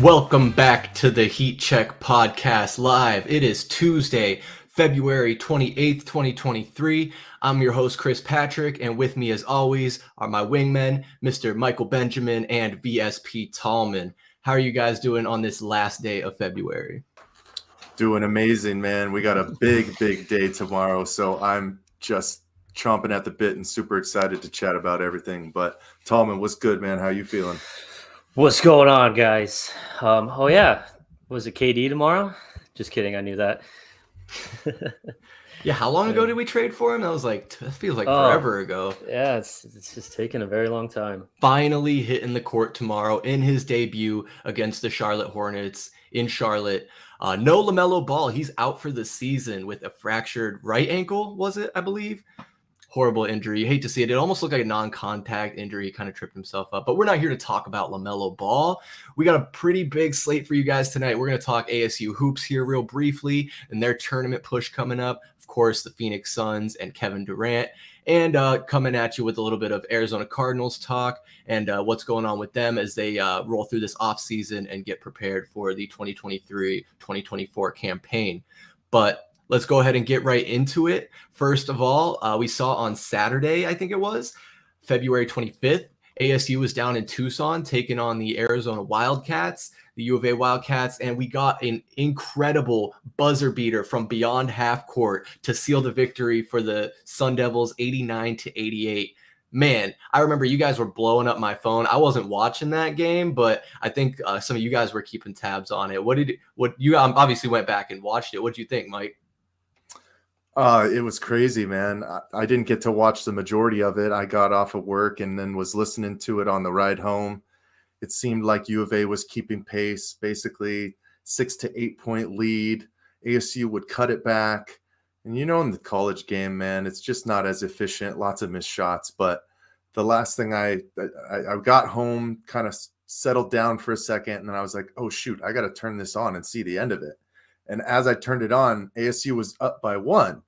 Welcome back to the Heat Check Podcast Live. It is Tuesday, February 28th, 2023. I'm your host, Chris Patrick, and with me as always are my wingmen, Mr. Michael Benjamin and VSP Tallman. How are you guys doing on this last day of February? Doing amazing, man. We got a big day tomorrow, so I'm just chomping at the bit and super excited to chat about everything. But Tallman, what's good, man? How you feeling? What's going on, guys? Was it KD tomorrow? Just kidding, I knew that. Yeah, how long ago did we trade for him? That feels like forever ago. Yeah, it's just taken a very long time. Finally hitting the court tomorrow in his debut against the Charlotte Hornets in Charlotte. No LaMelo Ball. He's out for the season with a fractured right ankle, was it, I believe? Horrible injury. You hate to see it. It almost looked like a non-contact injury. He kind of tripped himself up. But we're not here to talk about LaMelo Ball. We got a pretty big slate for you guys tonight. We're going to talk ASU hoops here real briefly and their tournament push coming up. Of course, the Phoenix Suns and Kevin Durant. And coming at you with a little bit of Arizona Cardinals talk and what's going on with them as they roll through this offseason and get prepared for the 2023-2024 campaign. But let's go ahead and get right into it. First of all, we saw on Saturday, I think it was, February 25th, ASU was down in Tucson taking on the Arizona Wildcats, the U of A Wildcats, and we got an incredible buzzer beater from beyond half court to seal the victory for the Sun Devils 89-88. Man, I remember you guys were blowing up my phone. I wasn't watching that game, but I think some of you guys were keeping tabs on it. What you obviously went back and watched it. What did you think, Mike? It was crazy, man. I didn't get to watch the majority of it. I got off of work and then was listening to it on the ride home. It seemed like U of A was keeping pace, basically 6 to 8 point lead. ASU would cut it back. And in the college game, man, it's just not as efficient, lots of missed shots. But the last thing I got home, kind of settled down for a second, and then I was like, oh, shoot, I got to turn this on and see the end of it. And as I turned it on, ASU was up by 1.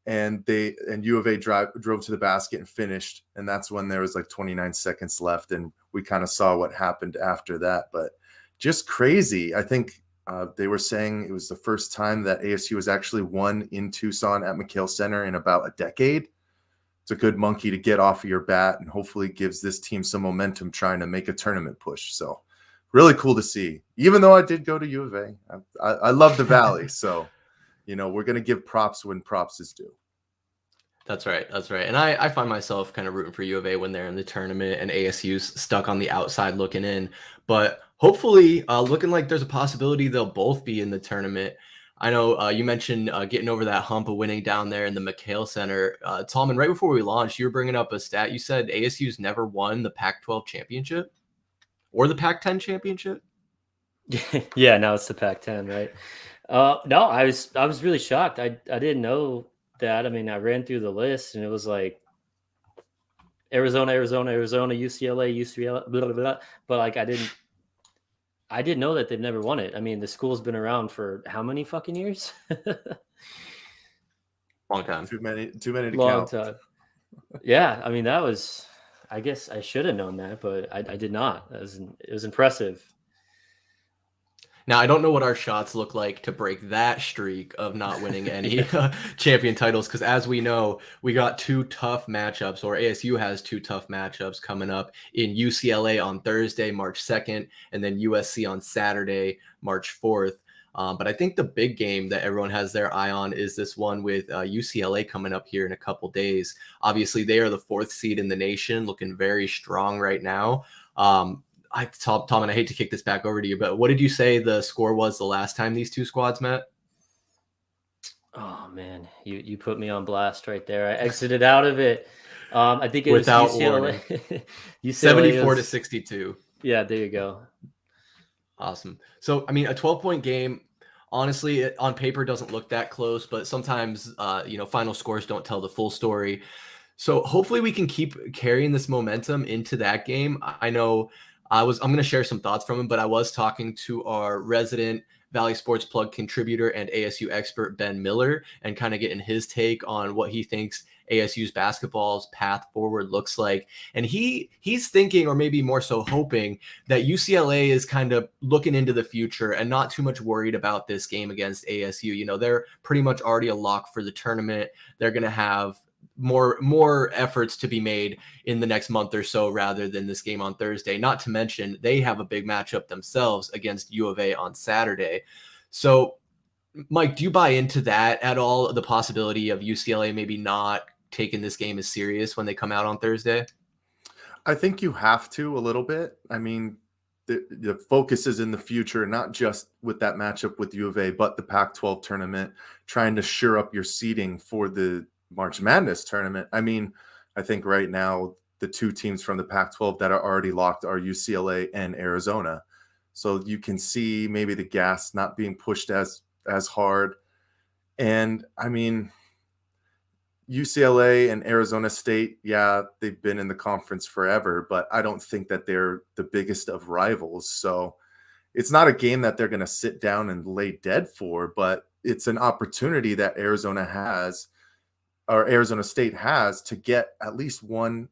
And U of A drove to the basket and finished. And that's when there was like 29 seconds left. And we kind of saw what happened after that. But just crazy. I think they were saying it was the first time that ASU has actually won in Tucson at McHale Center in about a decade. It's a good monkey to get off of your bat and hopefully gives this team some momentum trying to make a tournament push. So really cool to see. Even though I did go to U of A, I love the Valley. So we're going to give props when props is due. That's right. And I find myself kind of rooting for U of A when they're in the tournament and ASU's stuck on the outside looking in. But hopefully looking like there's a possibility they'll both be in the tournament. I know you mentioned getting over that hump of winning down there in the McHale Center. Tallman, right before we launched, you were bringing up a stat. You said ASU's never won the Pac-12 championship or the Pac-10 championship? Yeah, now it's the Pac-10, right? No, I was really shocked. I didn't know that. I mean, I ran through the list and it was like Arizona, UCLA, blah, blah, blah. But like I didn't know that they've never won it. I mean, the school's been around for how many fucking years? Long time. Too many to Long count. time. Yeah, I mean, I guess I should have known that, but I did not. It was impressive. Now, I don't know what our shots look like to break that streak of not winning any champion titles, because as we know, we got 2 tough matchups, or ASU has 2 tough matchups coming up in UCLA on Thursday, March 2nd, and then USC on Saturday, March 4th. But I think the big game that everyone has their eye on is this one with UCLA coming up here in a couple days. Obviously, they are the 4th seed in the nation, looking very strong right now. Tom, and I hate to kick this back over to you, but what did you say the score was the last time these 2 squads met? Oh man, you put me on blast right there. I exited out of it. I think it Without was UCLA. UCLA 74-62. Yeah, there you go. Awesome. So, I mean, a 12-point game, honestly, on paper doesn't look that close, but sometimes, final scores don't tell the full story. So hopefully we can keep carrying this momentum into that game. I know I'm going to share some thoughts from him, but I was talking to our resident Valley Sports Plug contributor and ASU expert, Ben Miller, and kind of getting his take on what he thinks ASU's basketball's path forward looks like. And he's thinking, or maybe more so hoping, that UCLA is kind of looking into the future and not too much worried about this game against ASU. You know, they're pretty much already a lock for the tournament. They're going to have more efforts to be made in the next month or so rather than this game on Thursday. Not to mention they have a big matchup themselves against U of A on Saturday. So, Mike, do you buy into that at all? The possibility of UCLA maybe not taking this game as serious when they come out on Thursday? I think you have to a little bit. I mean, the focus is in the future, not just with that matchup with U of A, but the Pac-12 tournament, trying to shore up your seeding for the March Madness tournament. I mean, I think right now the two teams from the Pac-12 that are already locked are UCLA and Arizona. So you can see maybe the gas not being pushed as hard. And I mean, UCLA and Arizona State, yeah, they've been in the conference forever, but I don't think that they're the biggest of rivals. So it's not a game that they're going to sit down and lay dead for, but it's an opportunity that Arizona State has to get at least one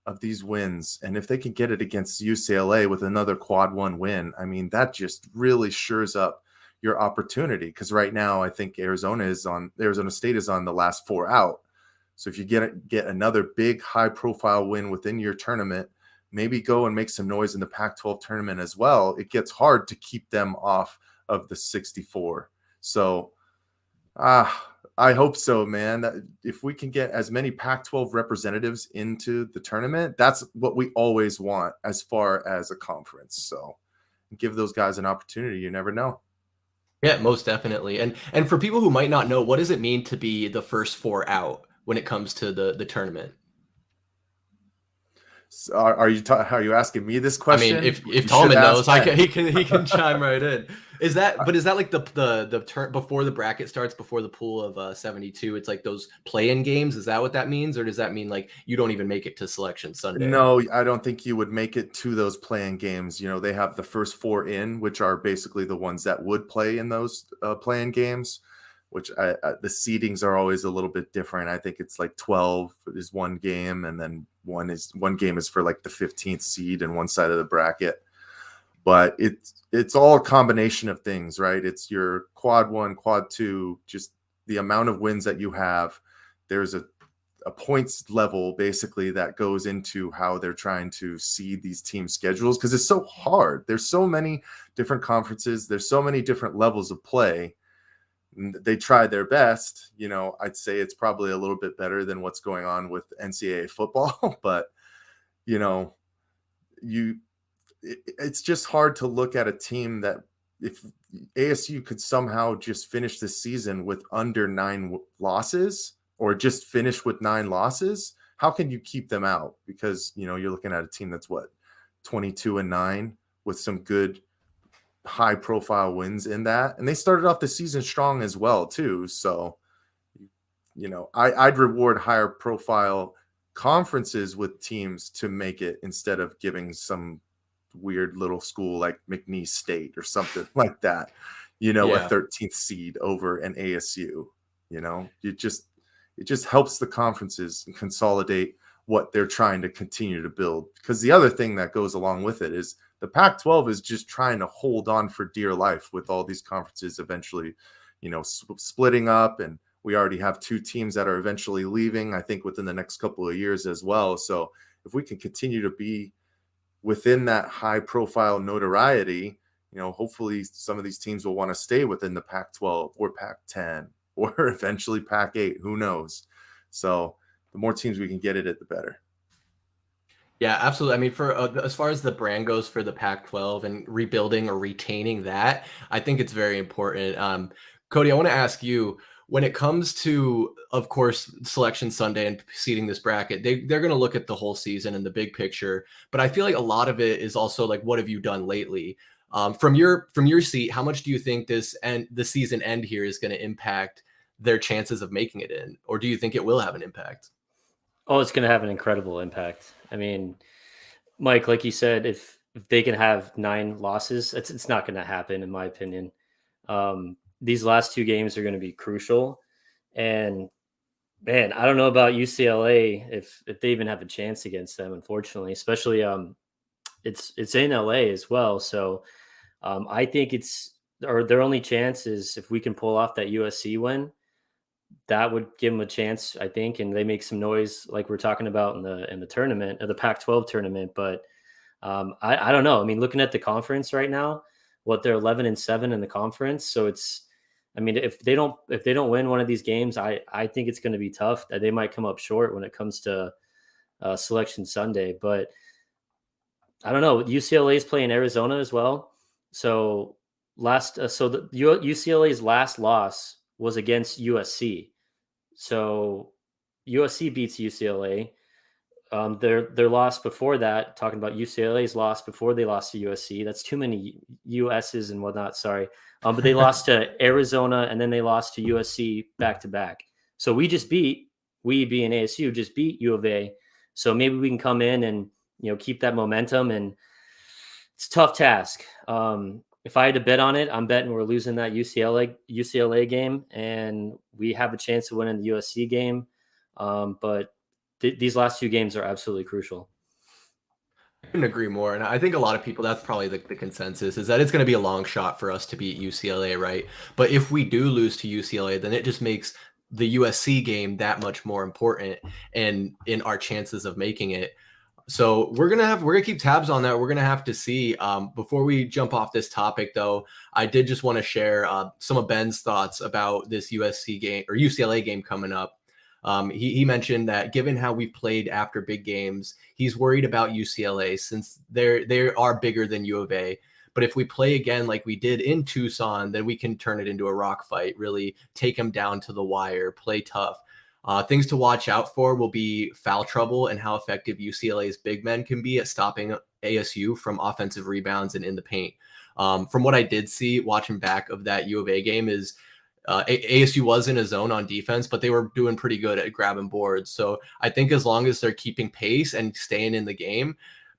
of these wins. And if they can get it against UCLA with another quad one win, I mean, that just really shores up your opportunity. Because right now, I think Arizona State is on the last four out. So if you get another big high profile win within your tournament, maybe go and make some noise in the Pac-12 tournament as well. It gets hard to keep them off of the 64. So I hope so, man. If we can get as many Pac-12 representatives into the tournament, that's what we always want as far as a conference. So give those guys an opportunity. You never know. Yeah, most definitely. And for people who might not know, what does it mean to be the first four out when it comes to the tournament? So are you asking me this question? I mean, if You Tallman knows, he can Ben. chime right in. Is that like the turn before the bracket starts, before the pool of 72? It's like those play-in games. Is that what that means, or does that mean like you don't even make it to Selection Sunday? No, I don't think you would make it to those play-in games. You know, they have the first four in, which are basically the ones that would play in those play-in games. Which the seedings are always a little bit different. I think it's like 12 is one game, and then one game is for like the 15th seed in one side of the bracket. But it's all a combination of things, right? It's your quad one, quad two, just the amount of wins that you have. There's a points level basically that goes into how they're trying to seed these team schedules, because it's so hard. There's so many different conferences. There's so many different levels of play. They try their best. You know, I'd say it's probably a little bit better than what's going on with NCAA football, but you know, it's just hard to look at a team that if ASU could somehow just finish the season with under 9 losses or just finish with 9 losses, how can you keep them out? Because, you know, you're looking at a team that's 22-9 with some good high profile wins in that, and they started off the season strong as well too. So, you know, I'd reward higher profile conferences with teams to make it instead of giving some weird little school like McNeese State or something like that, you know, Yeah. a 13th seed over an ASU. You know, it just helps the conferences consolidate what they're trying to continue to build. Because the other thing that goes along with it is the Pac-12 is just trying to hold on for dear life with all these conferences eventually, you know, splitting up. And we already have 2 teams that are eventually leaving, I think, within the next couple of years as well. So if we can continue to be within that high profile notoriety, you know, hopefully some of these teams will want to stay within the Pac-12 or Pac-10 or eventually Pac-8. Who knows? So the more teams we can get it, the better. Yeah, absolutely. I mean, for as far as the brand goes for the Pac-12 and rebuilding or retaining that, I think it's very important. Cody, I want to ask you, when it comes to, of course, Selection Sunday and seeding this bracket, they're going to look at the whole season and the big picture. But I feel like a lot of it is also like, what have you done lately? From your seat, how much do you think the season end here is going to impact their chances of making it in, or do you think it will have an impact? Oh, it's going to have an incredible impact. I mean, Mike, like you said, if if they can have 9 losses, it's not going to happen, in my opinion. These last 2 games are going to be crucial. And man, I don't know about UCLA if they even have a chance against them, unfortunately, especially it's in LA as well. So I think their only chance is if we can pull off that USC win. That would give them a chance, I think, and they make some noise like we're talking about in the tournament, or the Pac-12 tournament. But I don't know. I mean, looking at the conference right now, they're 11-7 in the conference. So I mean, if they don't win one of these games, I think it's going to be tough. That they might come up short when it comes to Selection Sunday. But I don't know. UCLA is playing Arizona as well. So UCLA's last loss was against USC. So USC beats UCLA. Their loss before that, talking about UCLA's loss before they lost to USC. That's too many US's and whatnot. Sorry. But they lost to Arizona and then they lost to USC back to back. So we being ASU, just beat U of A. So maybe we can come in and keep that momentum. And it's a tough task. If I had to bet on it, I'm betting we're losing that UCLA game, and we have a chance of winning the USC game. But these last 2 games are absolutely crucial. I couldn't agree more. And I think a lot of people, that's probably the consensus, is that it's going to be a long shot for us to beat UCLA, right? But if we do lose to UCLA, then it just makes the USC game that much more important and in our chances of making it. So we're gonna keep tabs on that. We're gonna have to see. Before we jump off this topic, though, I did just want to share some of Ben's thoughts about this USC game or UCLA game coming up. He mentioned that given how we've played after big games, he's worried about UCLA since they are bigger than U of A. But if we play again like we did in Tucson, then we can turn it into a rock fight, really take them down to the wire, play tough. Things to watch out for will be foul trouble and how effective UCLA's big men can be at stopping ASU from offensive rebounds and in the paint. From what I did see watching back of that U of A game is ASU was in a zone on defense, but they were doing pretty good at grabbing boards. So I think as long as they're keeping pace and staying in the game,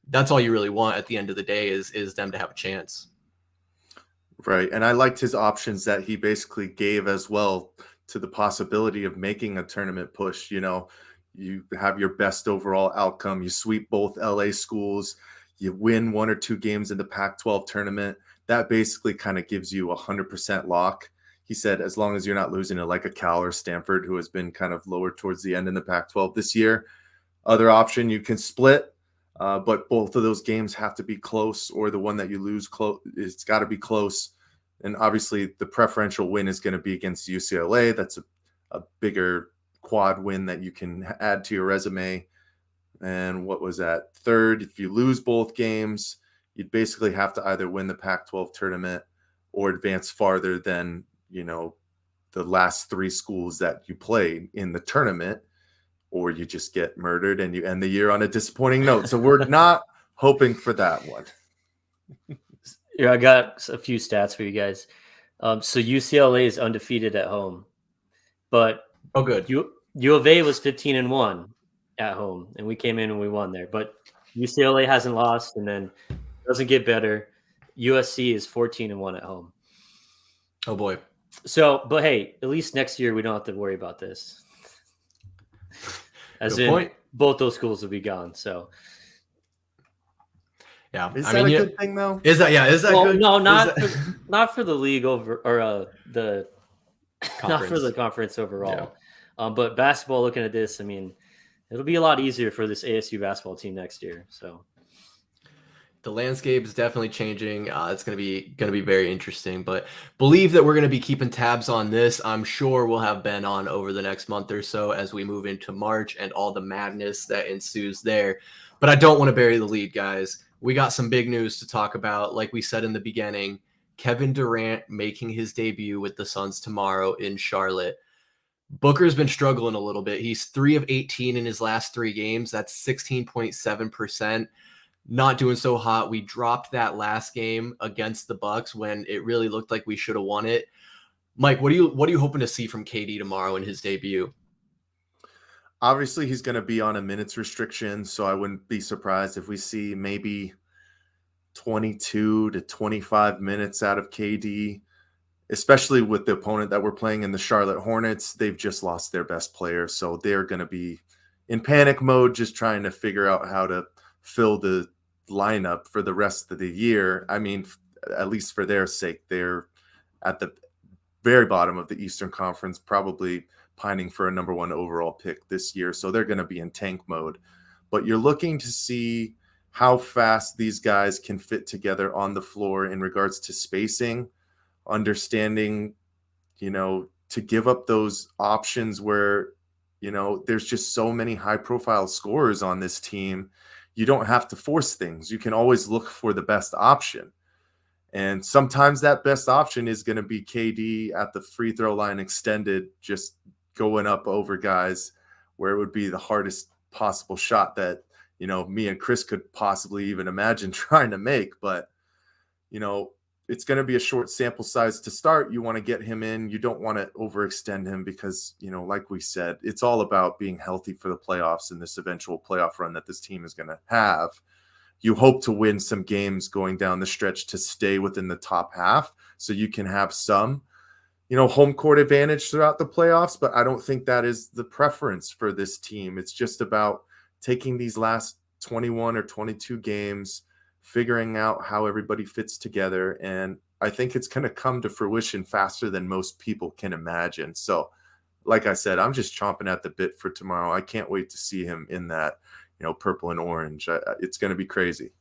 that's all you really want at the end of the day is them to have a chance. Right. And I liked his options that he basically gave as well to the possibility of making a tournament push. You have your best overall outcome. You sweep both LA schools. You win 1 or 2 games in the Pac-12 tournament. That basically kind of gives you 100% lock. He said, as long as you're not losing to like a Cal or Stanford, who has been kind of lower towards the end in the Pac-12 this year. Other option, you can split, but both of those games have to be close, or the one that you lose, it's got to be close. And obviously the preferential win is going to be against UCLA. That's a bigger quad win that you can add to your resume. And what was that? Third, if you lose both games, you'd basically have to either win the Pac-12 tournament or advance farther than, the last 3 schools that you played in the tournament, or you just get murdered and you end the year on a disappointing note. So we're not hoping for that one. Yeah, I got a few stats for you guys. So UCLA is undefeated at home, but good. U of A was 15-1 at home, and we came in and we won there. But UCLA hasn't lost, and then doesn't get better. USC is 14-1 at home. Oh boy. So, but hey, at least next year we don't have to worry about this. As Good in, point. both those schools will be gone. So. Yeah, is that a good thing though? Is that good? No, not for the league over or the conference. Not for the conference overall. Yeah. But basketball, looking at this, I mean, it'll be a lot easier for this ASU basketball team next year. So the landscape is definitely changing. It's going to be very interesting, but believe that we're going to be keeping tabs on this. I'm sure we'll have Ben on over the next month or so as we move into March and all the madness that ensues there. But I don't want to bury the lead, guys. We got some big news to talk about. Like we said in the beginning, Kevin Durant making his debut with the Suns tomorrow in Charlotte. Booker's been struggling a little bit. He's 3 of 18 in his last 3 games. That's 16.7%. Not doing so hot. We dropped that last game against the Bucks when it really looked like we should have won it. Mike, what are you hoping to see from KD tomorrow in his debut? Obviously, he's going to be on a minutes restriction, so I wouldn't be surprised if we see maybe 22 to 25 minutes out of KD, especially with the opponent that we're playing in the Charlotte Hornets. They've just lost their best player, so they're going to be in panic mode, just trying to figure out how to fill the lineup for the rest of the year. I mean, at least for their sake, they're at the very bottom of the Eastern Conference, probably pining for a number 1 overall pick this year. So they're going to be in tank mode. But you're looking to see how fast these guys can fit together on the floor in regards to spacing, understanding, to give up those options where, there's just so many high profile scorers on this team. You don't have to force things. You can always look for the best option. And sometimes that best option is going to be KD at the free throw line extended, just going up over guys where it would be the hardest possible shot that, me and Chris could possibly even imagine trying to make. But, it's going to be a short sample size to start. You want to get him in. You don't want to overextend him because, like we said, it's all about being healthy for the playoffs and this eventual playoff run that this team is going to have. You hope to win some games going down the stretch to stay within the top half so you can have some, home court advantage throughout the playoffs. But I don't think that is the preference for this team. It's just about taking these last 21 or 22 games, figuring out how everybody fits together. And I think it's going to come to fruition faster than most people can imagine. So, like I said, I'm just chomping at the bit for tomorrow. I can't wait to see him in that, purple and orange. It's going to be crazy.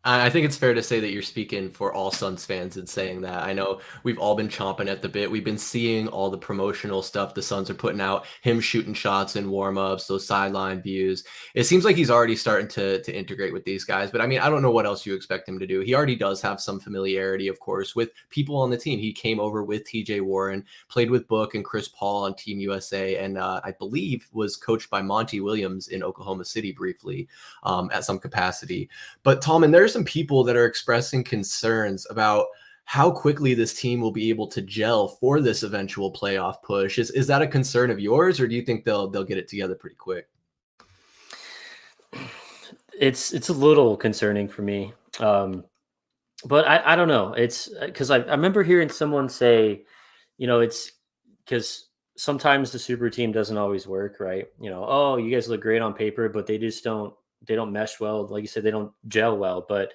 I think it's fair to say that you're speaking for all Suns fans in saying that. I know we've all been chomping at the bit. We've been seeing all the promotional stuff the Suns are putting out, him shooting shots in warm-ups, those sideline views. It seems like he's already starting to integrate with these guys. But I mean, I don't know what else you expect him to do. He already does have some familiarity, of course, with people on the team. He came over with TJ Warren, played with Book and Chris Paul on Team USA, and I believe was coached by Monty Williams in Oklahoma City briefly at some capacity. But Tallman, there's some people that are expressing concerns about how quickly this team will be able to gel for this eventual playoff push. Is that a concern of yours, or do you think they'll get it together pretty quick? It's a little concerning for me, but I don't know. It's because I remember hearing someone say, it's because sometimes the super team doesn't always work, right? Oh, you guys look great on paper, but they don't mesh well. Like you said, they don't gel well. But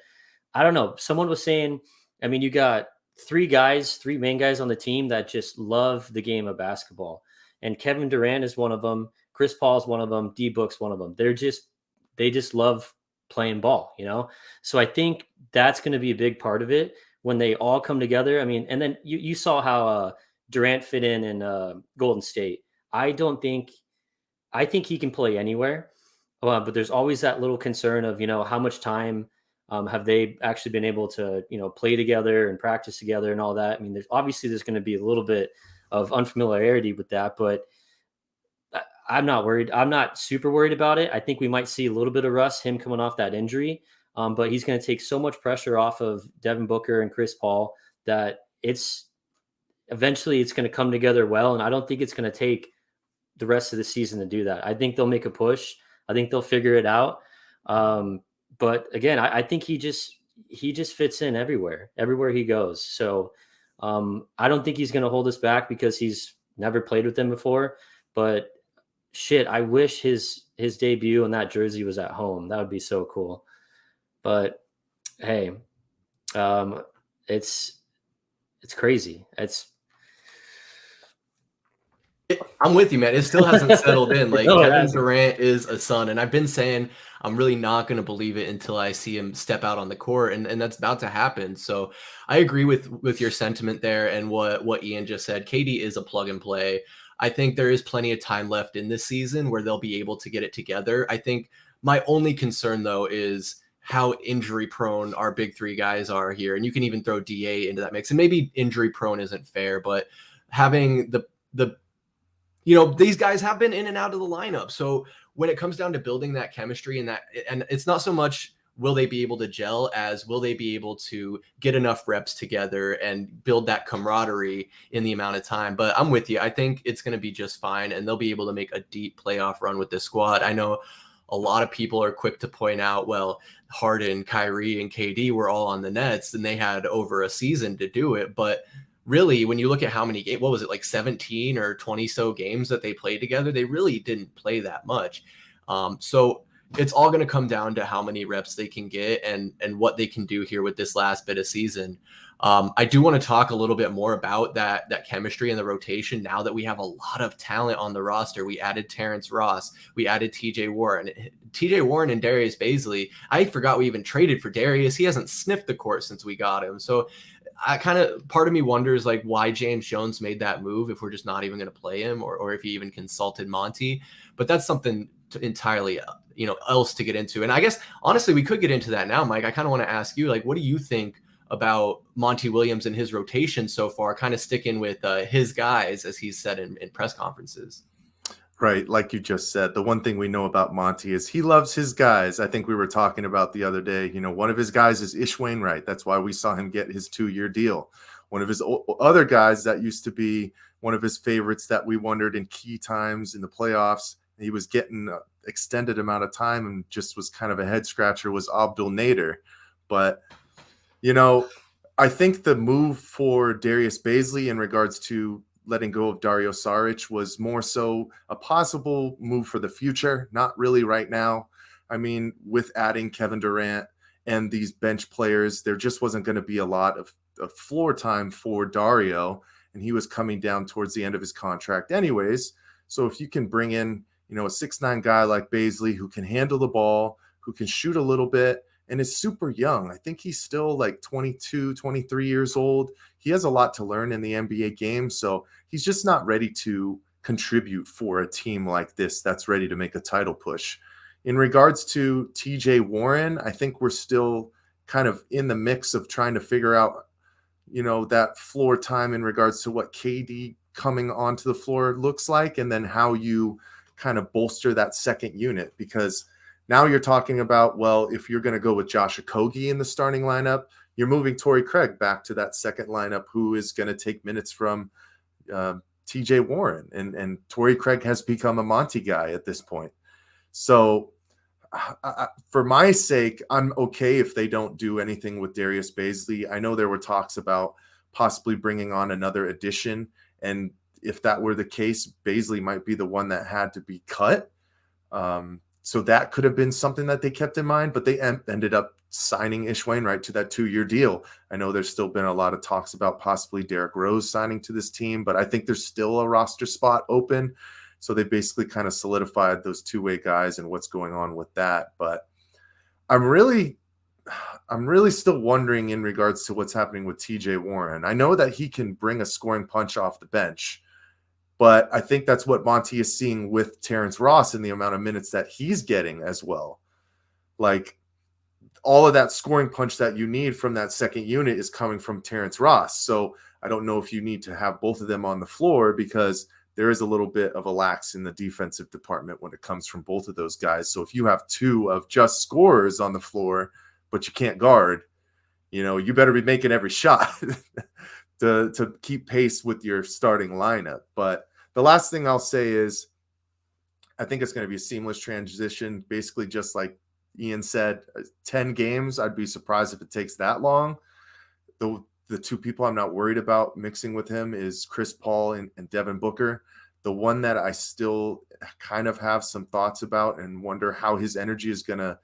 I don't know. Someone was saying, I mean, you got three main guys on the team that just love the game of basketball. And Kevin Durant is one of them. Chris Paul is one of them. D-Book's one of them. They just love playing ball, So I think that's going to be a big part of it when they all come together. I mean, and then you saw how Durant fit in Golden State. I think he can play anywhere. But there's always that little concern of, how much time have they actually been able to, play together and practice together and all that. I mean, there's going to be a little bit of unfamiliarity with that, but I'm not worried. I'm not super worried about it. I think we might see a little bit of rust, him coming off that injury, but he's going to take so much pressure off of Devin Booker and Chris Paul that eventually it's going to come together well. And I don't think it's going to take the rest of the season to do that. I think they'll make a push. I think they'll figure it out. But again, I think he just fits in everywhere he goes. So I don't think he's going to hold us back because he's never played with them before. But shit, I wish his debut in that jersey was at home. That would be so cool. But hey, it's crazy. I'm with you, man. It still hasn't settled in. Like, Kevin Durant is a Sun, and I've been saying I'm really not going to believe it until I see him step out on the court, and that's about to happen. So I agree with your sentiment there and what Ian just said. KD is a plug and play. I think there is plenty of time left in this season where they'll be able to get it together. I think my only concern, though, is how injury prone our big three guys are here, and you can even throw DA into that mix. And maybe injury prone isn't fair, but having the these guys have been in and out of the lineup. So when it comes down to building that chemistry and it's not so much will they be able to gel as will they be able to get enough reps together and build that camaraderie in the amount of time. But I'm with you. I think it's going to be just fine, and they'll be able to make a deep playoff run with this squad. I know a lot of people are quick to point out, well, Harden, Kyrie, and KD were all on the Nets, and they had over a season to do it. But really, when you look at how many games, what was it, like 17 or 20 so games that they played together, they really didn't play that much. So it's all going to come down to how many reps they can get and what they can do here with this last bit of season. I do want to talk a little bit more about that chemistry and the rotation now that we have a lot of talent on the roster. We added Terrence Ross. We added TJ Warren. TJ Warren and Darius Baisley. I forgot we even traded for Darius. He hasn't sniffed the court since we got him. So part of me wonders like why James Jones made that move if we're just not even going to play him, or if he even consulted Monty. But that's something entirely else to get into. And I guess honestly we could get into that now, Mike. I kind of want to ask you, like, what do you think about Monty Williams and his rotation so far, kind of sticking with his guys, as he's said in press conferences? Right. Like you just said, the one thing we know about Monty is he loves his guys. I think we were talking about the other day, one of his guys is Ish Wainwright. That's why we saw him get his 2-year deal. One of his other guys that used to be one of his favorites that we wondered in key times in the playoffs, he was getting an extended amount of time and just was kind of a head scratcher, was Abdul Nader. But I think the move for Darius Baisley in regards to letting go of Dario Saric was more so a possible move for the future, not really right now. I mean, with adding Kevin Durant and these bench players, there just wasn't going to be a lot of floor time for Dario, and he was coming down towards the end of his contract anyways. So if you can bring in, a 6'9" guy like Baisley who can handle the ball, who can shoot a little bit, and is super young. I think he's still like 22, 23 years old. He has a lot to learn in the NBA game, so he's just not ready to contribute for a team like this that's ready to make a title push. In regards to TJ Warren, I think we're still kind of in the mix of trying to figure out, that floor time in regards to what KD coming onto the floor looks like, and then how you kind of bolster that second unit, because now you're talking about, well, if you're going to go with Josh Okogie in the starting lineup, you're moving Torrey Craig back to that second lineup, who is going to take minutes from TJ Warren. And Torrey Craig has become a Monty guy at this point. So for my sake, I'm okay if they don't do anything with Darius Baisley. I know there were talks about possibly bringing on another addition. And if that were the case, Baisley might be the one that had to be cut. So that could have been something that they kept in mind, but they ended up signing Ish Wainwright to that 2-year deal. I know there's still been a lot of talks about possibly Derrick Rose signing to this team, but I think there's still a roster spot open. So they basically kind of solidified those two-way guys and what's going on with that. But I'm really still wondering in regards to what's happening with TJ Warren. I know that he can bring a scoring punch off the bench, but I think that's what Monty is seeing with Terrence Ross in the amount of minutes that he's getting as well. Like, all of that scoring punch that you need from that second unit is coming from Terrence Ross. So I don't know if you need to have both of them on the floor, because there is a little bit of a lax in the defensive department when it comes from both of those guys. So if you have two of just scorers on the floor, but you can't guard, you better be making every shot to keep pace with your starting lineup. But the last thing I'll say is I think it's going to be a seamless transition, basically just like Ian said, 10 games. I'd be surprised if it takes that long. The two people I'm not worried about mixing with him is Chris Paul and Devin Booker. The one that I still kind of have some thoughts about and wonder how his energy is going to,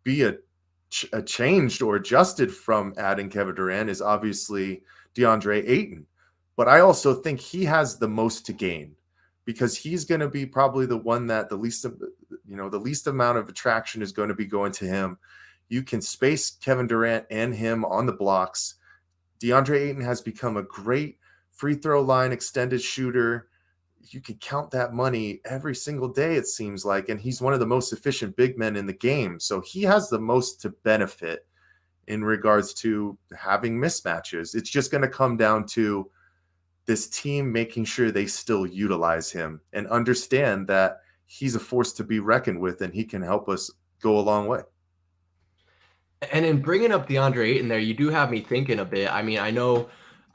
be a changed or adjusted from adding Kevin Durant is obviously DeAndre Ayton. But I also think he has the most to gain, because he's going to be probably the one that the least amount of attraction is going to be going to him. You can space Kevin Durant and him on the blocks. DeAndre Ayton has become a great free throw line extended shooter. You can count that money every single day, it seems like, and he's one of the most efficient big men in the game. So he has the most to benefit in regards to having mismatches. It's just going to come down to this team making sure they still utilize him and understand that he's a force to be reckoned with, and he can help us go a long way. And in bringing up DeAndre Ayton there, you do have me thinking a bit. I mean, I know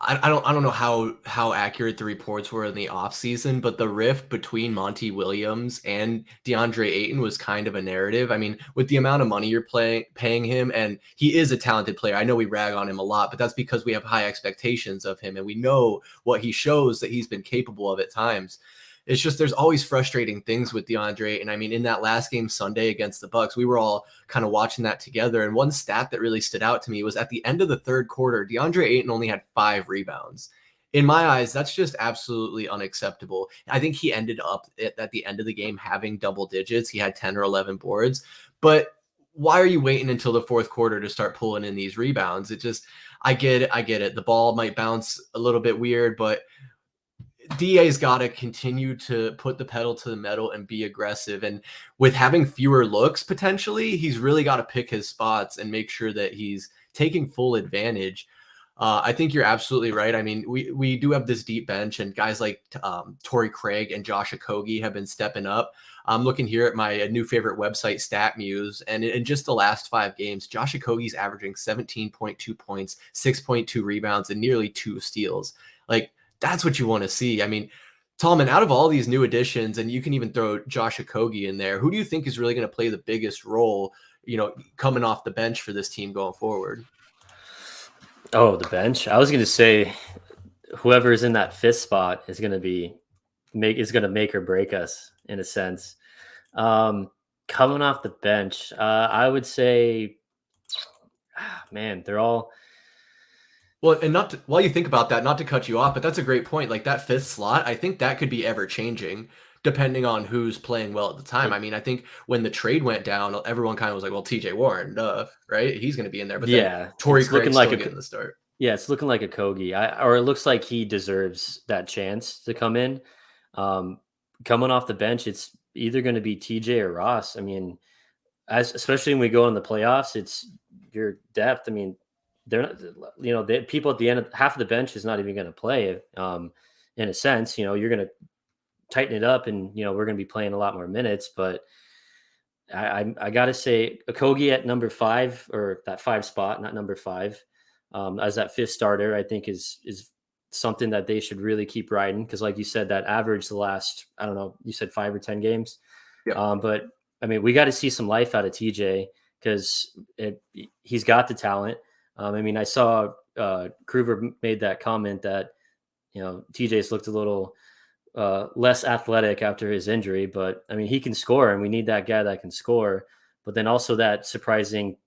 I don't know how accurate the reports were in the offseason, but the rift between Monty Williams and DeAndre Ayton was kind of a narrative. I mean, with the amount of money you're paying him, and he is a talented player. I know we rag on him a lot, but that's because we have high expectations of him and we know what he shows that he's been capable of at times. It's just there's always frustrating things with DeAndre. And I mean, in that last game Sunday against the Bucks, we were all kind of watching that together. And one stat that really stood out to me was at the end of the third quarter, DeAndre Ayton only had 5 rebounds. In my eyes, that's just absolutely unacceptable. I think he ended up at the end of the game having double digits. He had 10 or 11 boards. But why are you waiting until the fourth quarter to start pulling in these rebounds? It just, I get it. I get it. The ball might bounce a little bit weird, but DA's got to continue to put the pedal to the metal and be aggressive. And with having fewer looks, potentially, he's really got to pick his spots and make sure that he's taking full advantage. I think you're absolutely right. I mean, we do have this deep bench, and guys like Torrey Craig and Josh Okogie have been stepping up. I'm looking here at my new favorite website, StatMuse, and in just the last 5 games, Josh Okogie's averaging 17.2 points, 6.2 rebounds, and nearly 2 steals. Like, that's what you want to see. I mean, Tallman, out of all these new additions, and you can even throw Josh Okogie in there, who do you think is really going to play the biggest role, coming off the bench for this team going forward? Oh, the bench. I was going to say whoever is in that 5th spot is going to make or break us in a sense. Coming off the bench, I would say, man, they're all. Well, and while you think about that, not to cut you off, but that's a great point. Like that 5th slot, I think that could be ever changing depending on who's playing well at the time. I mean, I think when the trade went down, everyone kind of was like, well, TJ Warren, right? He's going to be in there. But then Torrey Craig's still getting the start. Yeah, it's looking like Okogie. Or it looks like he deserves that chance to come in. Coming off the bench, it's either going to be TJ or Ross. I mean, especially when we go in the playoffs, it's your depth. I mean, they're not, people at the end of half of the bench is not even going to play. In a sense, you're going to tighten it up, and we're going to be playing a lot more minutes. But I got to say, Okogie at number 5, or that 5 spot, not number 5, as that 5th starter, I think is something that they should really keep riding, because, like you said, that average the last, I don't know, you said 5 or 10 games. Yeah. But I mean, we got to see some life out of TJ, because he's got the talent. I mean, I saw Kruger made that comment that TJ's looked a little less athletic after his injury, but I mean, he can score, and we need that guy that can score. But then also that surprising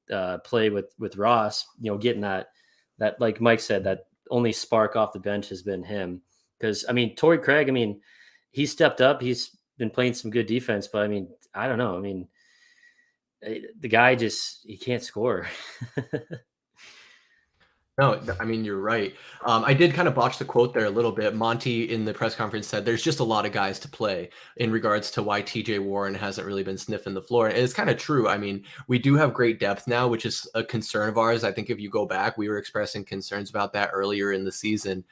play with Ross, getting that like Mike said, that only spark off the bench has been him. Because I mean, Torrey Craig, I mean, he stepped up. He's been playing some good defense, but I mean, I don't know. I mean, the guy he can't score. No, I mean, you're right. I did kind of botch the quote there a little bit. Monty in the press conference said there's just a lot of guys to play in regards to why TJ Warren hasn't really been sniffing the floor. And it's kind of true. I mean, we do have great depth now, which is a concern of ours. I think if you go back, we were expressing concerns about that earlier in the season.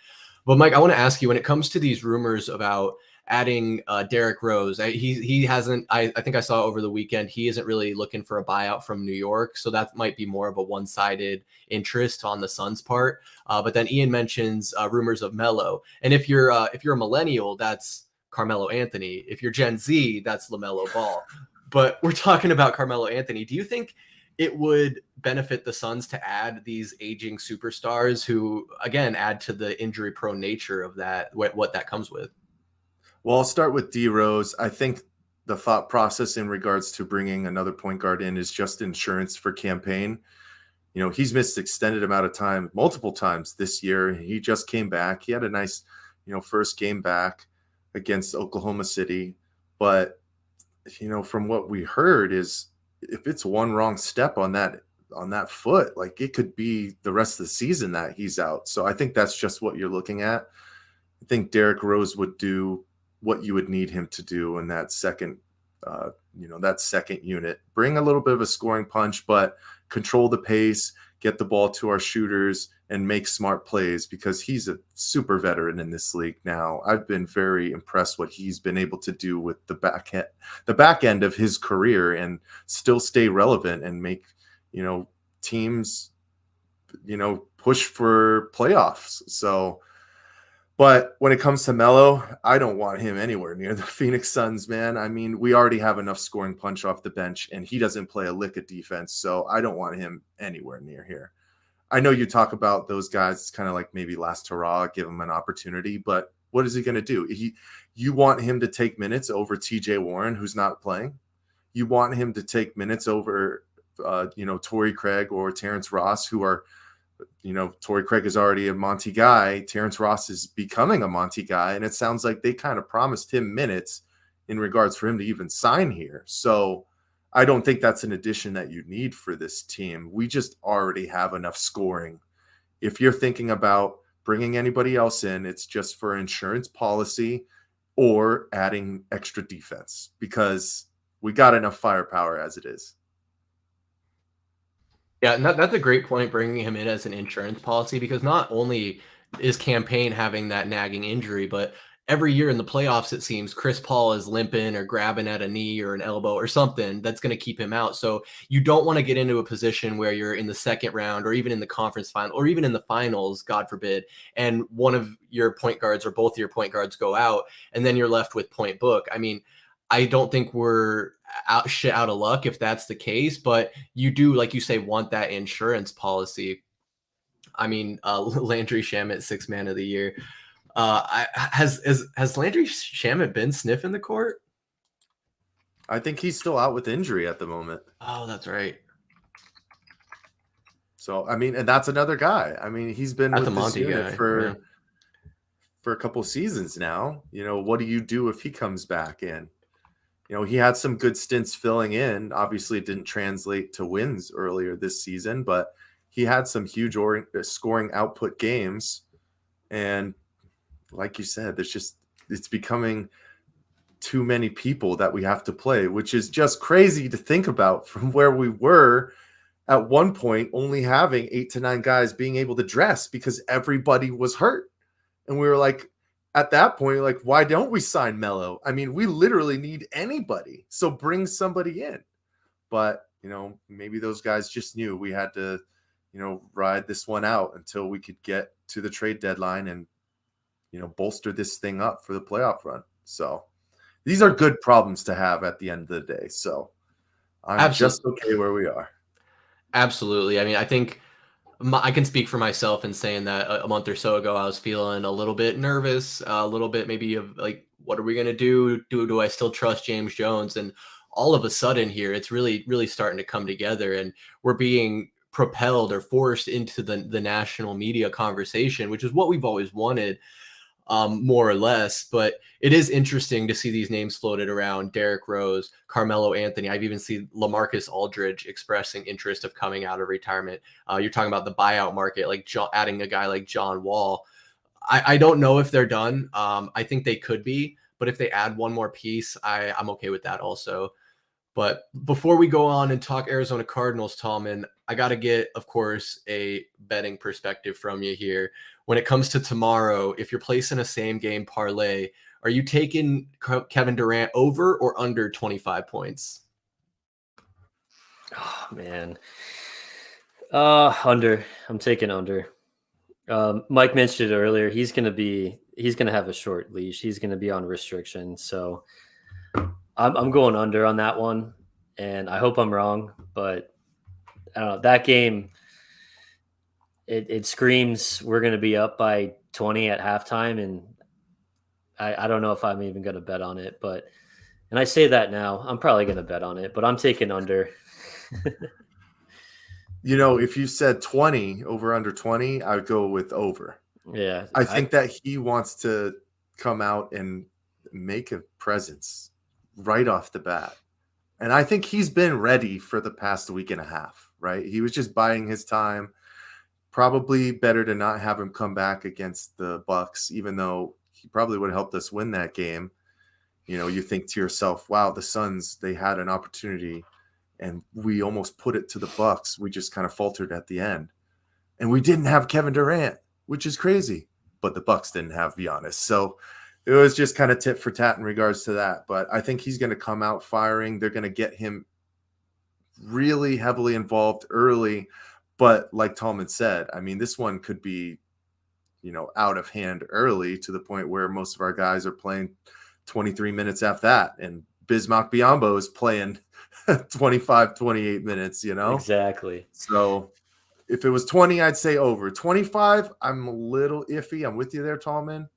But Mike, I want to ask you, when it comes to these rumors about adding Derrick Rose, he hasn't, I think I saw over the weekend, he isn't really looking for a buyout from New York. So that might be more of a one-sided interest on the Suns' part. But then Ian mentions rumors of Melo. And if you're a millennial, that's Carmelo Anthony. If you're Gen Z, that's LaMelo Ball. But we're talking about Carmelo Anthony. Do you think it would benefit the Suns to add these aging superstars who, again, add to the injury-prone nature of that, what that comes with? Well, I'll start with D Rose. I think the thought process in regards to bringing another point guard in is just insurance for campaign. He's missed extended amount of time, multiple times this year. He just came back. He had a nice, first game back against Oklahoma City. But, from what we heard is if it's one wrong step on that foot, like it could be the rest of the season that he's out. So I think that's just what you're looking at. I think Derrick Rose would do what you would need him to do in that second unit. Bring a little bit of a scoring punch, but control the pace, get the ball to our shooters, and make smart plays, because he's a super veteran in this league now. I've been very impressed what he's been able to do with the back end of his career, and still stay relevant and make, teams, push for playoffs. So, but when it comes to Melo, I don't want him anywhere near the Phoenix Suns, man. I mean, we already have enough scoring punch off the bench, and he doesn't play a lick of defense, so I don't want him anywhere near here. I know you talk about those guys, it's kind of like maybe last hurrah, give him an opportunity, but what is he going to do? You want him to take minutes over TJ Warren, who's not playing? You want him to take minutes over, Torrey Craig or Terrence Ross, who are, Torrey Craig is already a Monty guy. Terrence Ross is becoming a Monty guy. And it sounds like they kind of promised him minutes in regards for him to even sign here. So I don't think that's an addition that you need for this team. We just already have enough scoring. If you're thinking about bringing anybody else in, it's just for insurance policy or adding extra defense, because we got enough firepower as it is. Yeah, and that's a great point, bringing him in as an insurance policy, because not only is Campaign having that nagging injury, but every year in the playoffs, it seems Chris Paul is limping or grabbing at a knee or an elbow or something that's going to keep him out. So you don't want to get into a position where you're in the second round or even in the conference final or even in the finals, God forbid, and one of your point guards or both your point guards go out, and then you're left with Point Book. I mean, I don't think we're out of luck if that's the case, but you do, like you say, want that insurance policy. I mean, Landry Shamet, 6th man of the year. Has Landry Shamet been sniffing the court? I think he's still out with injury at the moment. Oh, that's right. So, I mean, and that's another guy. I mean, he's been with this unit for a couple seasons now. What do you do if he comes back in? He had some good stints filling in. Obviously, it didn't translate to wins earlier this season, but he had some huge scoring output games. And like you said, it's becoming too many people that we have to play, which is just crazy to think about from where we were at one point, only having 8 to 9 guys being able to dress because everybody was hurt. And we were like, at that point, like, why don't we sign Melo? I mean, we literally need anybody. So bring somebody in. But, maybe those guys just knew we had to, ride this one out until we could get to the trade deadline and, bolster this thing up for the playoff run. So these are good problems to have at the end of the day. So I'm just okay where we are. Absolutely. I mean, I think I can speak for myself in saying that a month or so ago, I was feeling a little bit nervous, a little bit maybe of like, what are we going to do? Do I still trust James Jones? And all of a sudden here, it's really, really starting to come together, and we're being propelled or forced into the national media conversation, which is what we've always wanted. More or less, but it is interesting to see these names floated around: Derrick Rose, Carmelo Anthony. I've even seen LaMarcus Aldridge expressing interest of coming out of retirement. You're talking about the buyout market, like adding a guy like John Wall. I don't know if they're done. I think they could be, but if they add one more piece, I'm okay with that also. But before we go on and talk Arizona Cardinals, Tallman, I got to get, of course, a betting perspective from you here. When it comes to tomorrow, if you're placing a same game parlay, are you taking Kevin Durant over or under 25 points? Oh, man. Under. I'm taking under. Mike mentioned it earlier. He's going to have a short leash. He's going to be on restriction. So I'm going under on that one, and I hope I'm wrong, but I don't know. That game, it screams we're going to be up by 20 at halftime, and I don't know if I'm even going to bet on it. And I say that now, I'm probably going to bet on it, but I'm taking under. If you said 20, over under 20, I would go with over. Yeah. I think that he wants to come out and make a presence right off the bat. And I think he's been ready for the past week and a half, right? He was just biding his time. Probably better to not have him come back against the Bucks, even though he probably would have helped us win that game. You think to yourself, wow, the Suns, they had an opportunity and we almost put it to the Bucks. We just kind of faltered at the end. And we didn't have Kevin Durant, which is crazy, but the Bucks didn't have Giannis. So it was just kind of tit for tat in regards to that. But I think he's going to come out firing. They're going to get him really heavily involved early. But like Tallman said, I mean, this one could be, out of hand early to the point where most of our guys are playing 23 minutes after that. And Bismack Biyombo is playing 25, 28 minutes, Exactly. So if it was 20, I'd say over. 25, I'm a little iffy. I'm with you there, Tallman.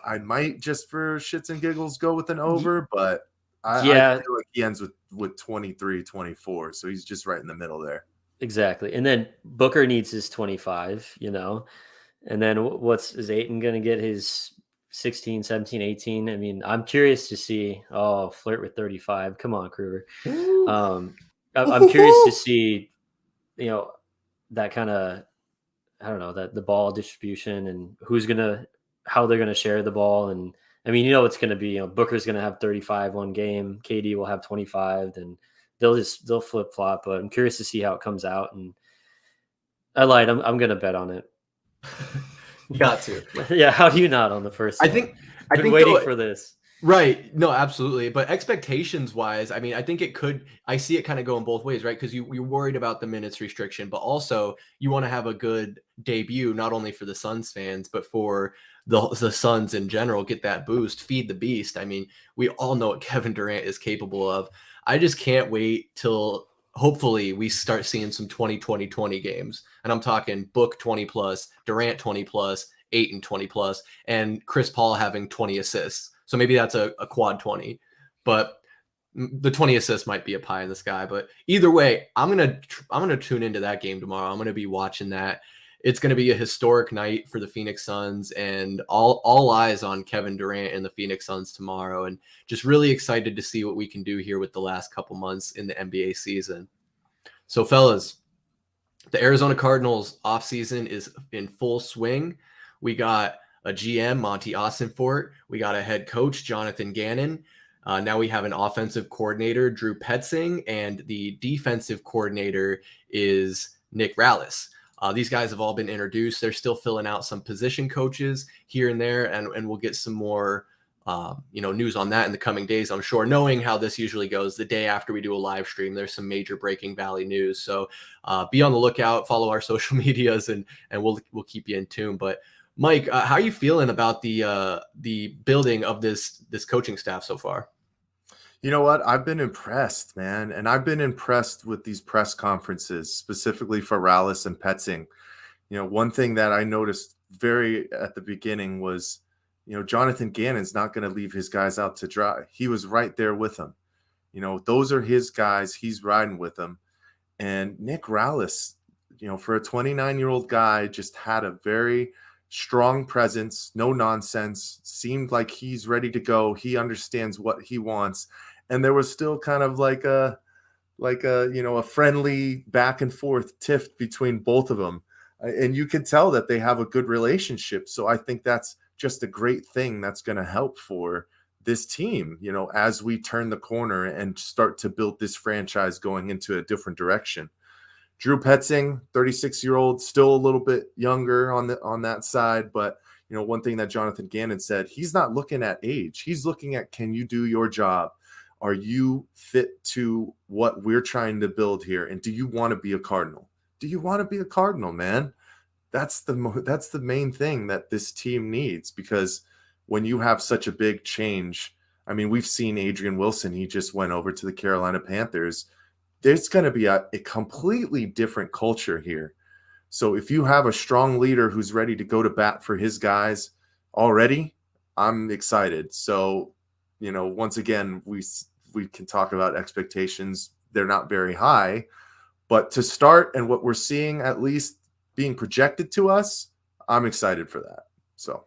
I might just for shits and giggles go with an over, but I Yeah, feel like he ends with 23, 24. So he's just right in the middle there. exactly. And then Booker needs his 25, and then is Aiton going to get his 16, 17, 18? I mean, I'm curious to see, flirt with 35. Come on, Kruger. I'm curious to see, that kind of, I don't know, that the ball distribution and how they're going to share the ball. And I mean, it's going to be, Booker's going to have 35 one game. KD will have 25, and they'll flip flop, but I'm curious to see how it comes out. And I lied. I'm going to bet on it. Got to. Yeah. How do you not on the first one? I've been waiting for this. Right. No, absolutely. But expectations wise, I mean, I think I see it kind of going both ways, right? Because you're worried about the minutes restriction, but also you want to have a good debut, not only for the Suns fans, but for the Suns in general, get that boost, feed the beast. I mean, we all know what Kevin Durant is capable of. I just can't wait till hopefully we start seeing some 20-20-20 games. And I'm talking Book 20 plus, Durant 20 plus, Ayton 20 plus, and Chris Paul having 20 assists. So maybe that's a quad 20, but the 20 assists might be a pie in the sky. But either way, I'm gonna tune into that game tomorrow. I'm gonna be watching that. It's gonna be a historic night for the Phoenix Suns, and all eyes on Kevin Durant and the Phoenix Suns tomorrow. And just really excited to see what we can do here with the last couple months in the NBA season. So, fellas, the Arizona Cardinals offseason is in full swing. We got a GM, Monty Austinfort. We got a head coach, Jonathan Gannon. Now we have an offensive coordinator, Drew Petzing, and the defensive coordinator is Nick Rallis. These guys have all been introduced. They're still filling out some position coaches here and there, and we'll get some more news on that in the coming days, I'm sure. Knowing how this usually goes, the day after we do a live stream, there's some major breaking Valley news. So be on the lookout, follow our social medias, and we'll keep you in tune. But Mike, how are you feeling about the building of this coaching staff so far? You know what? I've been impressed, man. And I've been impressed with these press conferences, specifically for Rallis and Petzing. One thing that I noticed very at the beginning was, Jonathan Gannon's not going to leave his guys out to dry. He was right there with them. Those are his guys. He's riding with them. And Nick Rallis, for a 29-year-old guy, just had a very strong presence, no nonsense, seemed like he's ready to go. He understands what he wants. And there was still kind of like a friendly back and forth tiff between both of them. And you can tell that they have a good relationship. So I think that's just a great thing that's going to help for this team, as we turn the corner and start to build this franchise going into a different direction. Drew Petzing, 36-year-old, still a little bit younger on that side. But, one thing that Jonathan Gannon said, he's not looking at age. He's looking at, can you do your job? Are you fit to what we're trying to build here? And do you want to be a Cardinal? Do you want to be a Cardinal, man? That's the main thing that this team needs, because when you have such a big change, I mean, we've seen Adrian Wilson. He just went over to the Carolina Panthers. There's going to be a completely different culture here. So if you have a strong leader who's ready to go to bat for his guys already, I'm excited. So, once again, we can talk about expectations. They're not very high, but to start and what we're seeing at least being projected to us, I'm excited for that. So.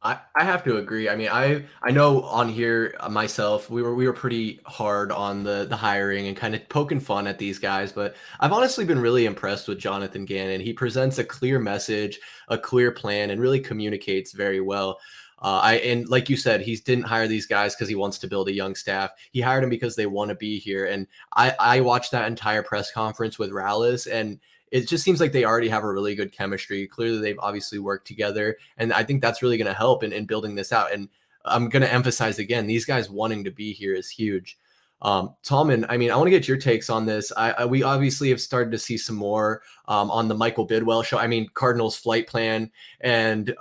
I have to agree. I mean, I know on here myself, we were pretty hard on the hiring and kind of poking fun at these guys, but I've honestly been really impressed with Jonathan Gannon. He presents a clear message, a clear plan, and really communicates very well. And like you said, he didn't hire these guys because he wants to build a young staff. He hired them because they want to be here. And I watched that entire press conference with Rallis, and it just seems like they already have a really good chemistry. Clearly, they've obviously worked together. And I think that's really going to help in building this out. And I'm going to emphasize again, these guys wanting to be here is huge. Tallman, I mean, I want to get your takes on this. We obviously have started to see some more on the Michael Bidwell show. I mean, Cardinals flight plan and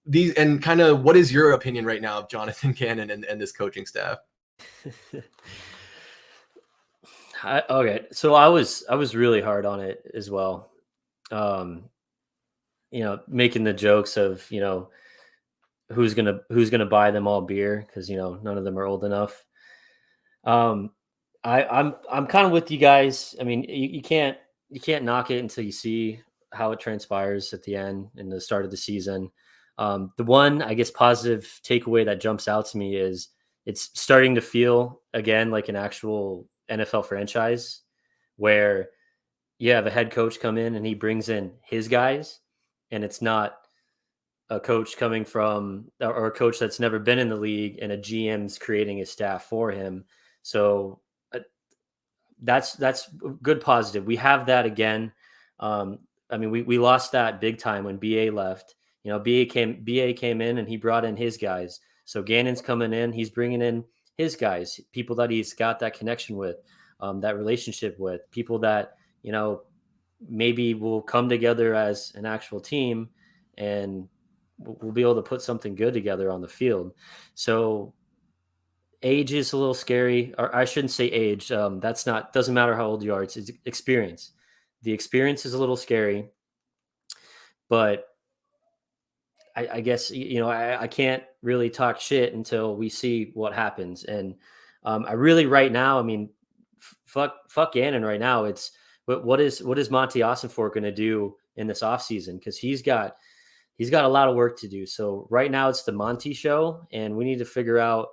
these, and kind of what is your opinion right now of Jonathan Gannon and this coaching staff? Okay, so I was really hard on it as well. Making the jokes of who's gonna buy them all beer because none of them are old enough. Um, I'm kind of with you guys. I mean, you can't knock it until you see how it transpires at the end and the start of the season. The one, I guess, positive takeaway that jumps out to me is it's starting to feel again like an actual NFL franchise where you have a head coach come in and he brings in his guys, and it's not a coach coming from or a coach that's never been in the league and a GM's creating a staff for him. So that's good positive. We have that again. I mean, we lost that big time when BA left. BA came in and he brought in his guys. So Gannon's coming in, he's bringing in his guys, people that he's got that connection with, that relationship with, people that maybe will come together as an actual team, and we'll be able to put something good together on the field. So age is a little scary, or I shouldn't say age. Doesn't matter how old you are. It's experience. The experience is a little scary, but I guess I can't really talk shit until we see what happens. And I really right now, I mean, fuck Gannon right now. It's what is Monty Ossenfort going to do in this offseason? Because he's got a lot of work to do. So right now it's the Monty show, and we need to figure out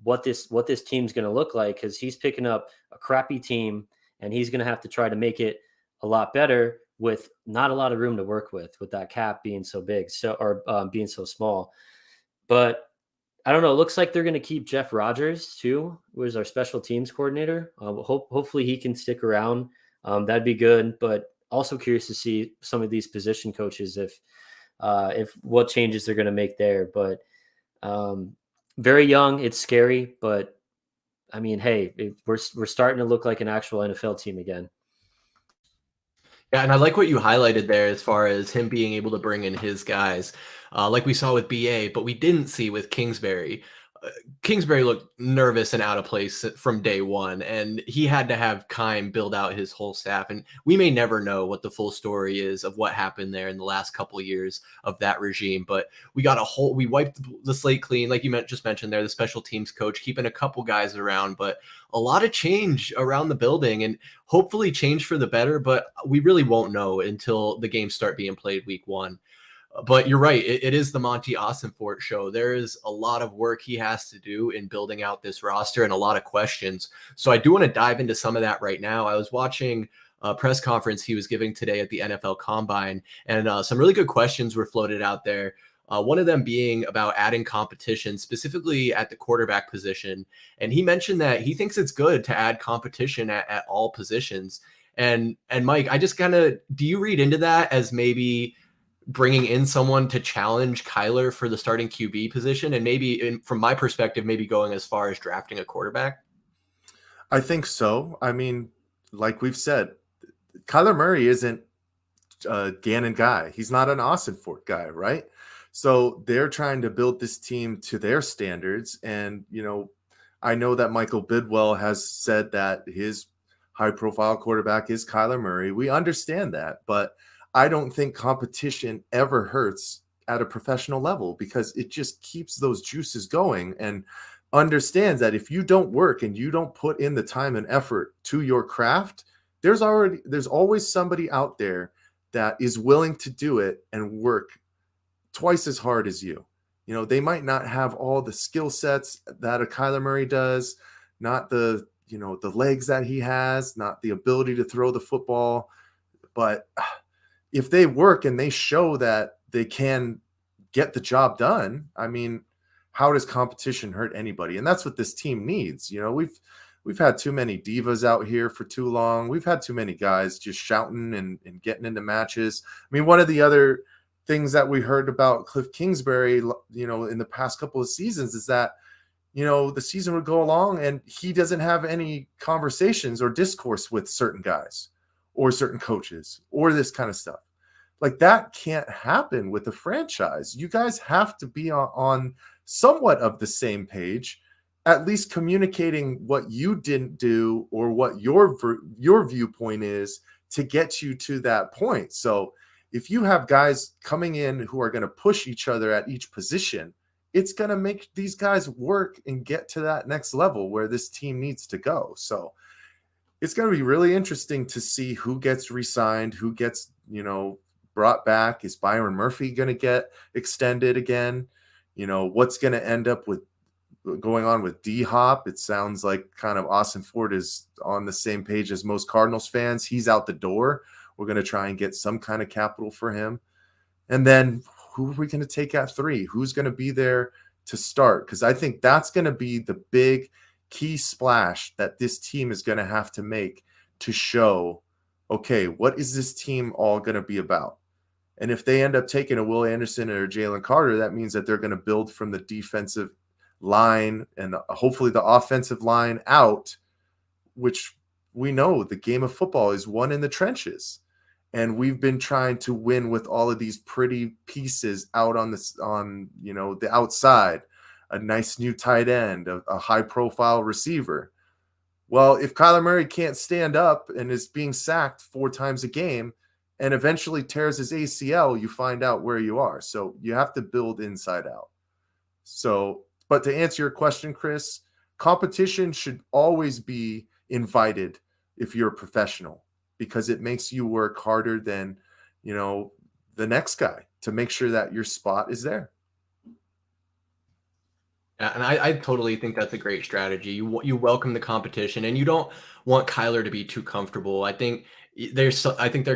what this team's going to look like, because he's picking up a crappy team and he's going to have to try to make it a lot better with not a lot of room to work with that cap being so big, being so small. But I don't know. It looks like they're going to keep Jeff Rogers too, who is our special teams coordinator. Hopefully he can stick around. That'd be good. But also curious to see some of these position coaches if what changes they're going to make there. But very young, it's scary, but I mean, hey, we're starting to look like an actual NFL team again. Yeah, and I like what you highlighted there as far as him being able to bring in his guys, like we saw with BA, but we didn't see with Kingsbury. Kingsbury looked nervous and out of place from day one, and he had to have Keim build out his whole staff. And we may never know what the full story is of what happened there in the last couple of years of that regime. But we wiped the slate clean, like you just mentioned there, the special teams coach, keeping a couple guys around, but a lot of change around the building, and hopefully change for the better. But we really won't know until the games start being played week one. But you're right. It is the Monty Ossenfort show. There is a lot of work he has to do in building out this roster and a lot of questions. So I do want to dive into some of that right now. I was watching a press conference he was giving today at the NFL Combine, and some really good questions were floated out there. One of them being about adding competition, specifically at the quarterback position. And he mentioned that he thinks it's good to add competition at all positions. And Mike, I just do you read into that as maybe bringing in someone to challenge Kyler for the starting QB position, and maybe from my perspective, maybe going as far as drafting a quarterback? I think so. I mean, like we've said, Kyler Murray isn't a Gannon guy. He's not an Ossenfort guy, right? So they're trying to build this team to their standards. And, I know that Michael Bidwell has said that his high-profile quarterback is Kyler Murray. We understand that, but I don't think competition ever hurts at a professional level, because it just keeps those juices going, and understands that if you don't work and you don't put in the time and effort to your craft, there's always somebody out there that is willing to do it and work twice as hard as you. They might not have all the skill sets that a Kyler Murray does, not the legs that he has, not the ability to throw the football, but if they work and they show that they can get the job done, I mean, how does competition hurt anybody? And that's what this team needs. We've had too many divas out here for too long. We've had too many guys just shouting and getting into matches. I mean, one of the other things that we heard about Cliff Kingsbury, in the past couple of seasons is that the season would go along and he doesn't have any conversations or discourse with certain guys or certain coaches or this kind of stuff. Like, that can't happen with a franchise. You guys have to be on somewhat of the same page, at least communicating what you didn't do or what your viewpoint is to get you to that point. So if you have guys coming in who are going to push each other at each position, it's going to make these guys work and get to that next level where this team needs to go. So it's going to be really interesting to see who gets re-signed, who gets, brought back. Is Byron Murphy going to get extended again? What's going to end up with going on with D-Hop? It sounds like kind of Austin Ford is on the same page as most Cardinals fans. He's out the door. We're going to try and get some kind of capital for him. And then who are we going to take at 3? Who's going to be there to start? Because I think that's going to be the big key splash that this team is going to have to make to show, okay, what is this team all going to be about? And if they end up taking a Will Anderson or Jalen Carter, that means that they're going to build from the defensive line and hopefully the offensive line out, which we know the game of football is won in the trenches. And we've been trying to win with all of these pretty pieces out on the outside, a nice new tight end, a high profile receiver. Well, if Kyler Murray can't stand up and is being sacked 4 times a game and eventually tears his ACL, you find out where you are. So you have to build inside out. So, but to answer your question, Chris, competition should always be invited if you're a professional, because it makes you work harder than, the next guy to make sure that your spot is there. Yeah, and I totally think that's a great strategy. You welcome the competition, and you don't want Kyler to be too comfortable. I think there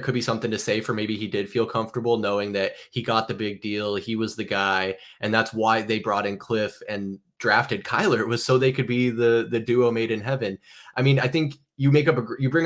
could be something to say for maybe he did feel comfortable knowing that he got the big deal, he was the guy, and that's why they brought in Cliff and drafted Kyler. It was so they could be the duo made in heaven. I mean, I think you bring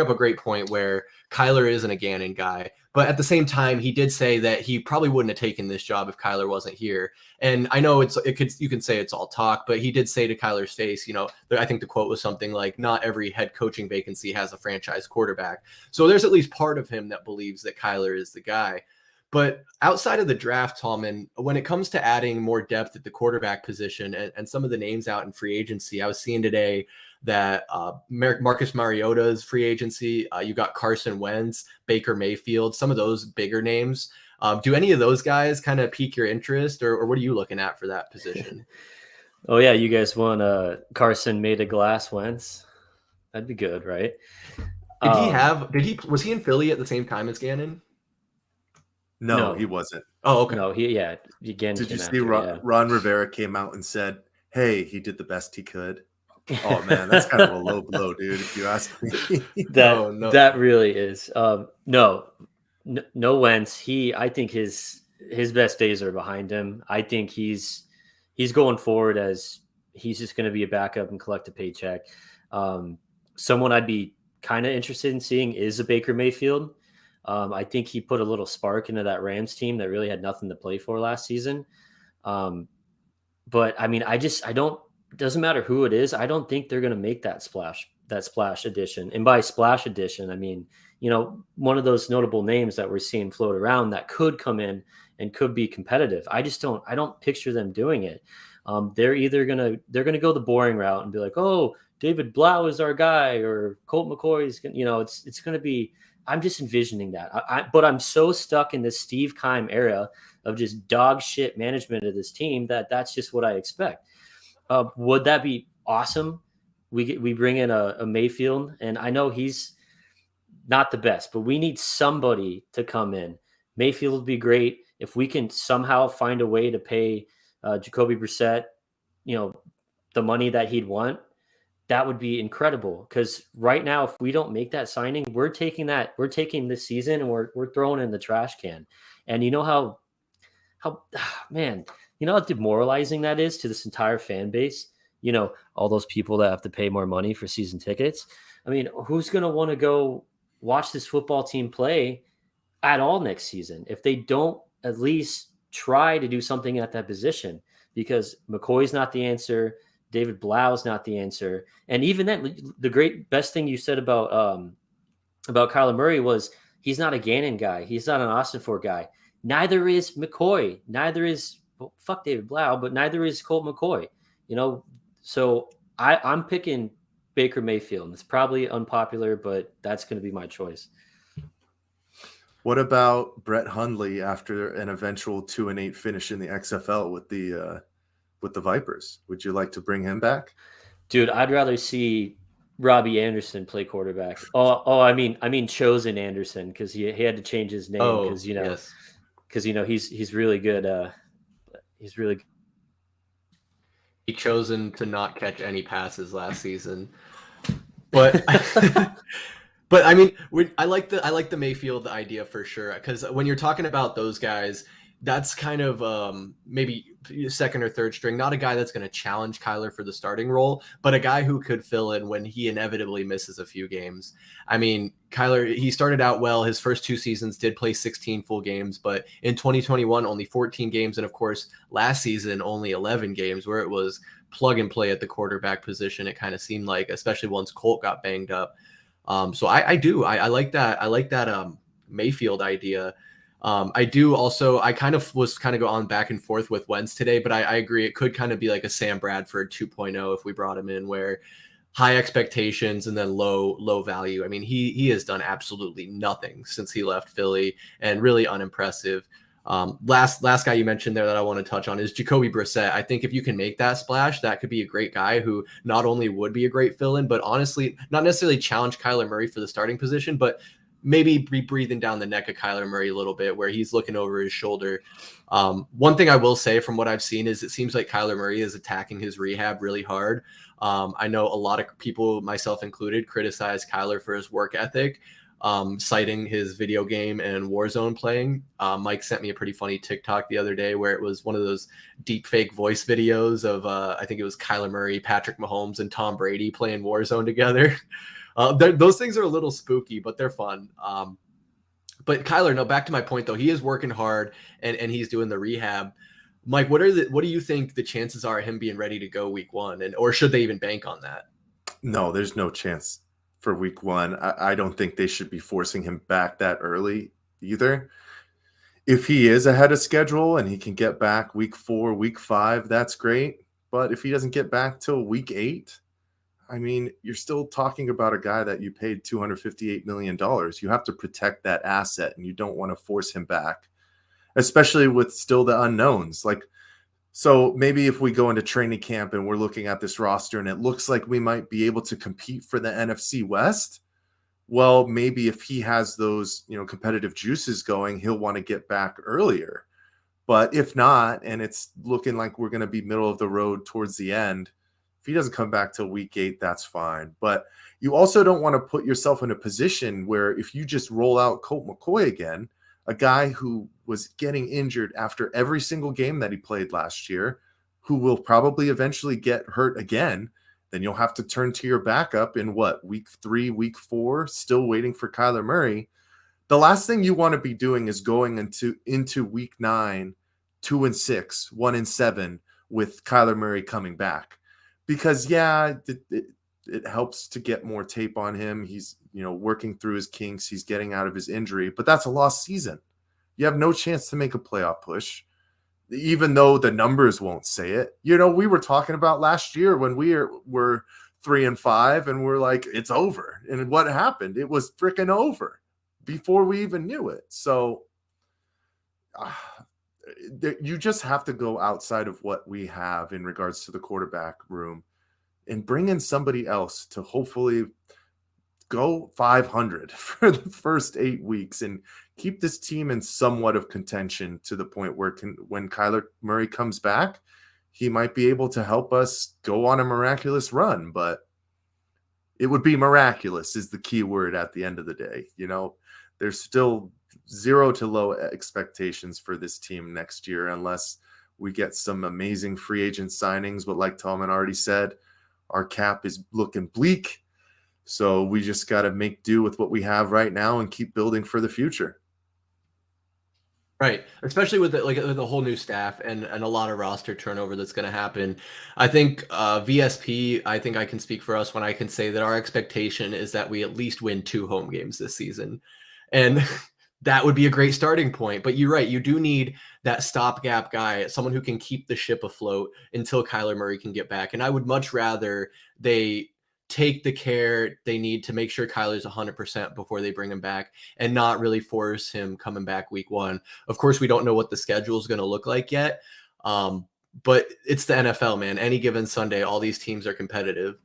up a great point where Kyler isn't a Gannon guy, but at the same time, he did say that he probably wouldn't have taken this job if Kyler wasn't here. And I know you can say it's all talk, but he did say to Kyler's face, I think the quote was something like, "Not every head coaching vacancy has a franchise quarterback." So there's at least part of him that believes that Kyler is the guy. But outside of the draft, Tallman, when it comes to adding more depth at the quarterback position and some of the names out in free agency, I was seeing today that Marcus Mariota's free agency, you got Carson Wentz, Baker Mayfield, some of those bigger names. Do any of those guys kind of pique your interest, or what are you looking at for that position? Oh yeah, you guys want Carson made of glass Wentz? That'd be good, right? Was he in Philly at the same time as Gannon? No, he wasn't. Oh, okay. No, again. Did you see Ron Rivera came out and said, "Hey, he did the best he could"? Oh man, that's kind of a low blow, dude. If you ask me, that really is. No Wentz. I think his best days are behind him. I think he's going forward as he's just going to be a backup and collect a paycheck. Someone I'd be kind of interested in seeing is a Baker Mayfield. I think he put a little spark into that Rams team that really had nothing to play for last season. But I mean, it doesn't matter who it is. I don't think they're going to make that splash edition. And by splash edition, I mean, one of those notable names that we're seeing float around that could come in and could be competitive. I don't picture them doing it. They're going to go the boring route and be like, "Oh, David Blau is our guy," or Colt McCoy's, it's going to be, I'm just envisioning that. But I'm so stuck in this Steve Keim era of just dog shit management of this team that's just what I expect. Would that be awesome? We bring in a Mayfield, and I know he's not the best, but we need somebody to come in. Mayfield would be great if we can somehow find a way to pay Jacoby Brissett, the money that he'd want. That would be incredible, because right now, if we don't make that signing, we're taking this season and we're throwing it in the trash can. And you know how man, how demoralizing that is to this entire fan base. All those people that have to pay more money for season tickets. I mean, who's going to want to go watch this football team play at all next season if they don't at least try to do something at that position? Because McCoy's not the answer. David Blau's not the answer. And even then, the best thing you said about Kyler Murray was he's not a Gannon guy. He's not an Austin Ford guy. Neither is McCoy. Neither is fuck David Blau, but neither is Colt McCoy. So I'm picking Baker Mayfield. It's probably unpopular, but that's going to be my choice. What about Brett Hundley after an eventual 2-8 finish in the XFL with the Vipers? Would you like to bring him back? Dude, I'd rather see Robbie Anderson play quarterback. I mean chosen Anderson, because he had to change his name because yes. He's really good. He's really good. He chosen to not catch any passes last season, but but I mean, I like the Mayfield idea for sure, because when you're talking about those guys, that's kind of maybe second or third string, not a guy that's going to challenge Kyler for the starting role, but a guy who could fill in when he inevitably misses a few games. I mean, Kyler, he started out well. His first 2 seasons did play 16 full games, but in 2021, only 14 games. And of course, last season, only 11 games, where it was plug and play at the quarterback position. It kind of seemed like, especially once Colt got banged up. So I like that. I like that Mayfield idea. I do also, I kind of was going back and forth with Wentz today, but I agree. It could kind of be like a Sam Bradford 2.0 if we brought him in, where high expectations and then low value. I mean, he has done absolutely nothing since he left Philly, and really unimpressive. Last guy you mentioned there that I want to touch on is Jacoby Brissett. I think if you can make that splash, that could be a great guy who not only would be a great fill-in, but honestly, not necessarily challenge Kyler Murray for the starting position, but maybe be breathing down the neck of Kyler Murray a little bit, where he's looking over his shoulder. One thing I will say from what I've seen is it seems like Kyler Murray is attacking his rehab really hard. I know a lot of people, myself included, criticize Kyler for his work ethic, citing his video game and Warzone playing. Mike sent me a pretty funny TikTok the other day where it was one of those deep fake voice videos of, I think it was Kyler Murray, Patrick Mahomes, and Tom Brady playing Warzone together. Those things are a little spooky, but they're fun. But Kyler, no, back to my point though, he is working hard and he's doing the rehab. Mike, what do you think the chances are of him being ready to go week 1, or should they even bank on that? No, there's no chance for week 1. I don't think they should be forcing him back that early either. If he is ahead of schedule and he can get back week 4, week 5, that's great. But if he doesn't get back till week 8, I mean, you're still talking about a guy that you paid $258 million. You have to protect that asset, and you don't want to force him back, especially with still the unknowns. So maybe if we go into training camp and we're looking at this roster and it looks like we might be able to compete for the NFC West, well, maybe if he has those, competitive juices going, he'll want to get back earlier. But if not, and it's looking like we're going to be middle of the road towards the end, if he doesn't come back till week 8, that's fine. But you also don't want to put yourself in a position where if you just roll out Colt McCoy again, a guy who was getting injured after every single game that he played last year, who will probably eventually get hurt again, then you'll have to turn to your backup in week 3, week 4, still waiting for Kyler Murray. The last thing you want to be doing is going into week 9, 2-6, 1-7 with Kyler Murray coming back. Because, it helps to get more tape on him. He's, working through his kinks. He's getting out of his injury. But that's a lost season. You have no chance to make a playoff push, even though the numbers won't say it. We were talking about last year when we were 3-5, and we're like, it's over. And what happened? It was freaking over before we even knew it. So you just have to go outside of what we have in regards to the quarterback room and bring in somebody else to hopefully go 500 for the first 8 weeks and keep this team in somewhat of contention to the point where when Kyler Murray comes back, he might be able to help us go on a miraculous run. But it would be miraculous is the key word at the end of the day. There's still 0 to low expectations for this team next year unless we get some amazing free agent signings. But like Tallman already said, our cap is looking bleak. So we just got to make do with what we have right now and keep building for the future. Right, especially with the whole new staff and a lot of roster turnover that's going to happen. I think VSP. I think I can speak for us when I can say that our expectation is that we at least win 2 home games this season, and that would be a great starting point. But you're right, you do need that stopgap guy, someone who can keep the ship afloat until Kyler Murray can get back. And I would much rather they take the care they need to make sure Kyler's 100% before they bring him back and not really force him coming back week 1. Of course, we don't know what the schedule is going to look like yet. But it's the NFL, man. Any given Sunday, all these teams are competitive.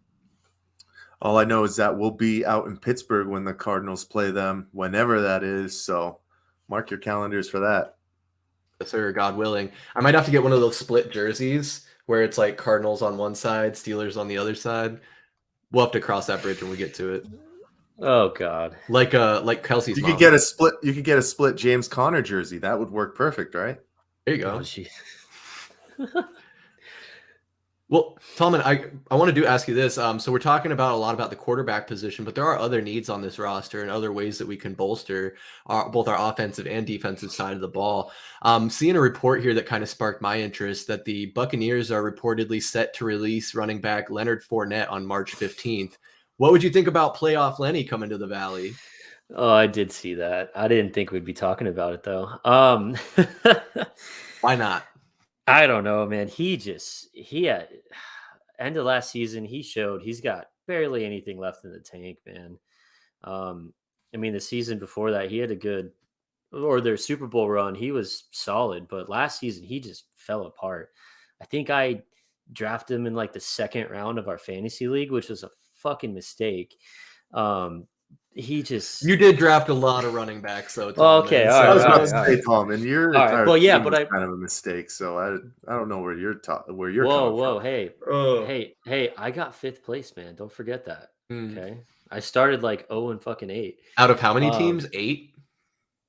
All I know is that we'll be out in Pittsburgh when the Cardinals play them, whenever that is. So mark your calendars for that. Yes, sir, God willing. I might have to get one of those split jerseys where it's like Cardinals on one side, Steelers on the other side. We'll have to cross that bridge when we get to it. Oh God. Like Kelsey's You mom. could get a split James Conner jersey. That would work perfect, right? There you go. Oh, geez. Well, Tallman, I want to ask you this. So we're talking about a lot about the quarterback position, but there are other needs on this roster and other ways that we can bolster both our offensive and defensive side of the ball. Seeing a report here that kind of sparked my interest that the Buccaneers are reportedly set to release running back Leonard Fournette on March 15th. What would you think about playoff Lenny coming to the Valley? Oh, I did see that. I didn't think we'd be talking about it though. Why not? I don't know, man. He had end of last season, he showed he's got barely anything left in the tank, man. I mean, the season before that, he had their Super Bowl run, he was solid, but last season he just fell apart. I think I drafted him in like the 2nd round of our fantasy league, which was a fucking mistake. You did draft a lot of running backs, though. Okay, all right. I was about to say, Tallman, your entire team was kind of a mistake. So I don't know where you're coming from. Hey, I got 5th place, man. Don't forget that. Okay, I started like 0-8 out of how many teams? 8.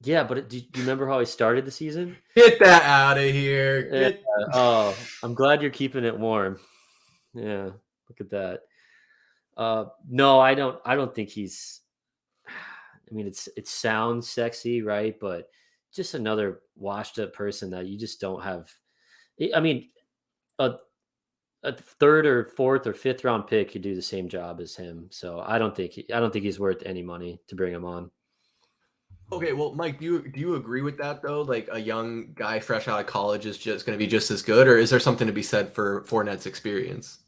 Yeah, but do you remember how I started the season? Get that out of here. Oh, I'm glad you're keeping it warm. Yeah, look at that. No, I don't think he's. I mean, it sounds sexy, right? But just another washed up person that you just don't have. I mean, a 3rd or 4th or 5th round pick could do the same job as him. So I don't think he's worth any money to bring him on. Okay, well, Mike, do you agree with that though? Like a young guy fresh out of college is just going to be just as good, or is there something to be said for Fournette's experience?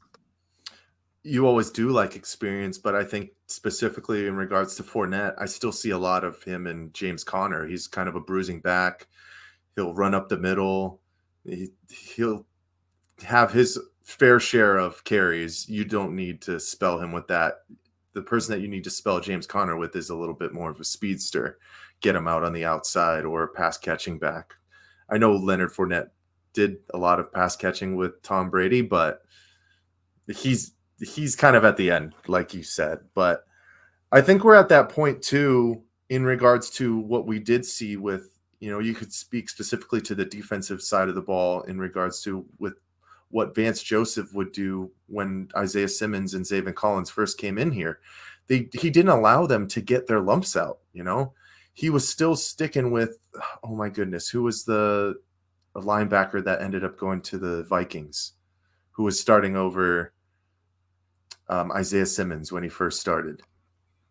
You always do like experience, but I think specifically in regards to Fournette, I still see a lot of him in James Conner. He's kind of a bruising back. He'll run up the middle. He'll have his fair share of carries. You don't need to spell him with that. The person that you need to spell James Conner with is a little bit more of a speedster. Get him out on the outside or pass catching back. I know Leonard Fournette did a lot of pass catching with Tom Brady, but he's kind of at the end, like you said. But I think we're at that point too, in regards to what we did see with, you could speak specifically to the defensive side of the ball in regards to with what Vance Joseph would do when Isaiah Simmons and Zaven Collins first came in here. He didn't allow them to get their lumps out. He was still sticking with, oh my goodness, who was the linebacker that ended up going to the Vikings, who was starting over Isaiah Simmons when he first started.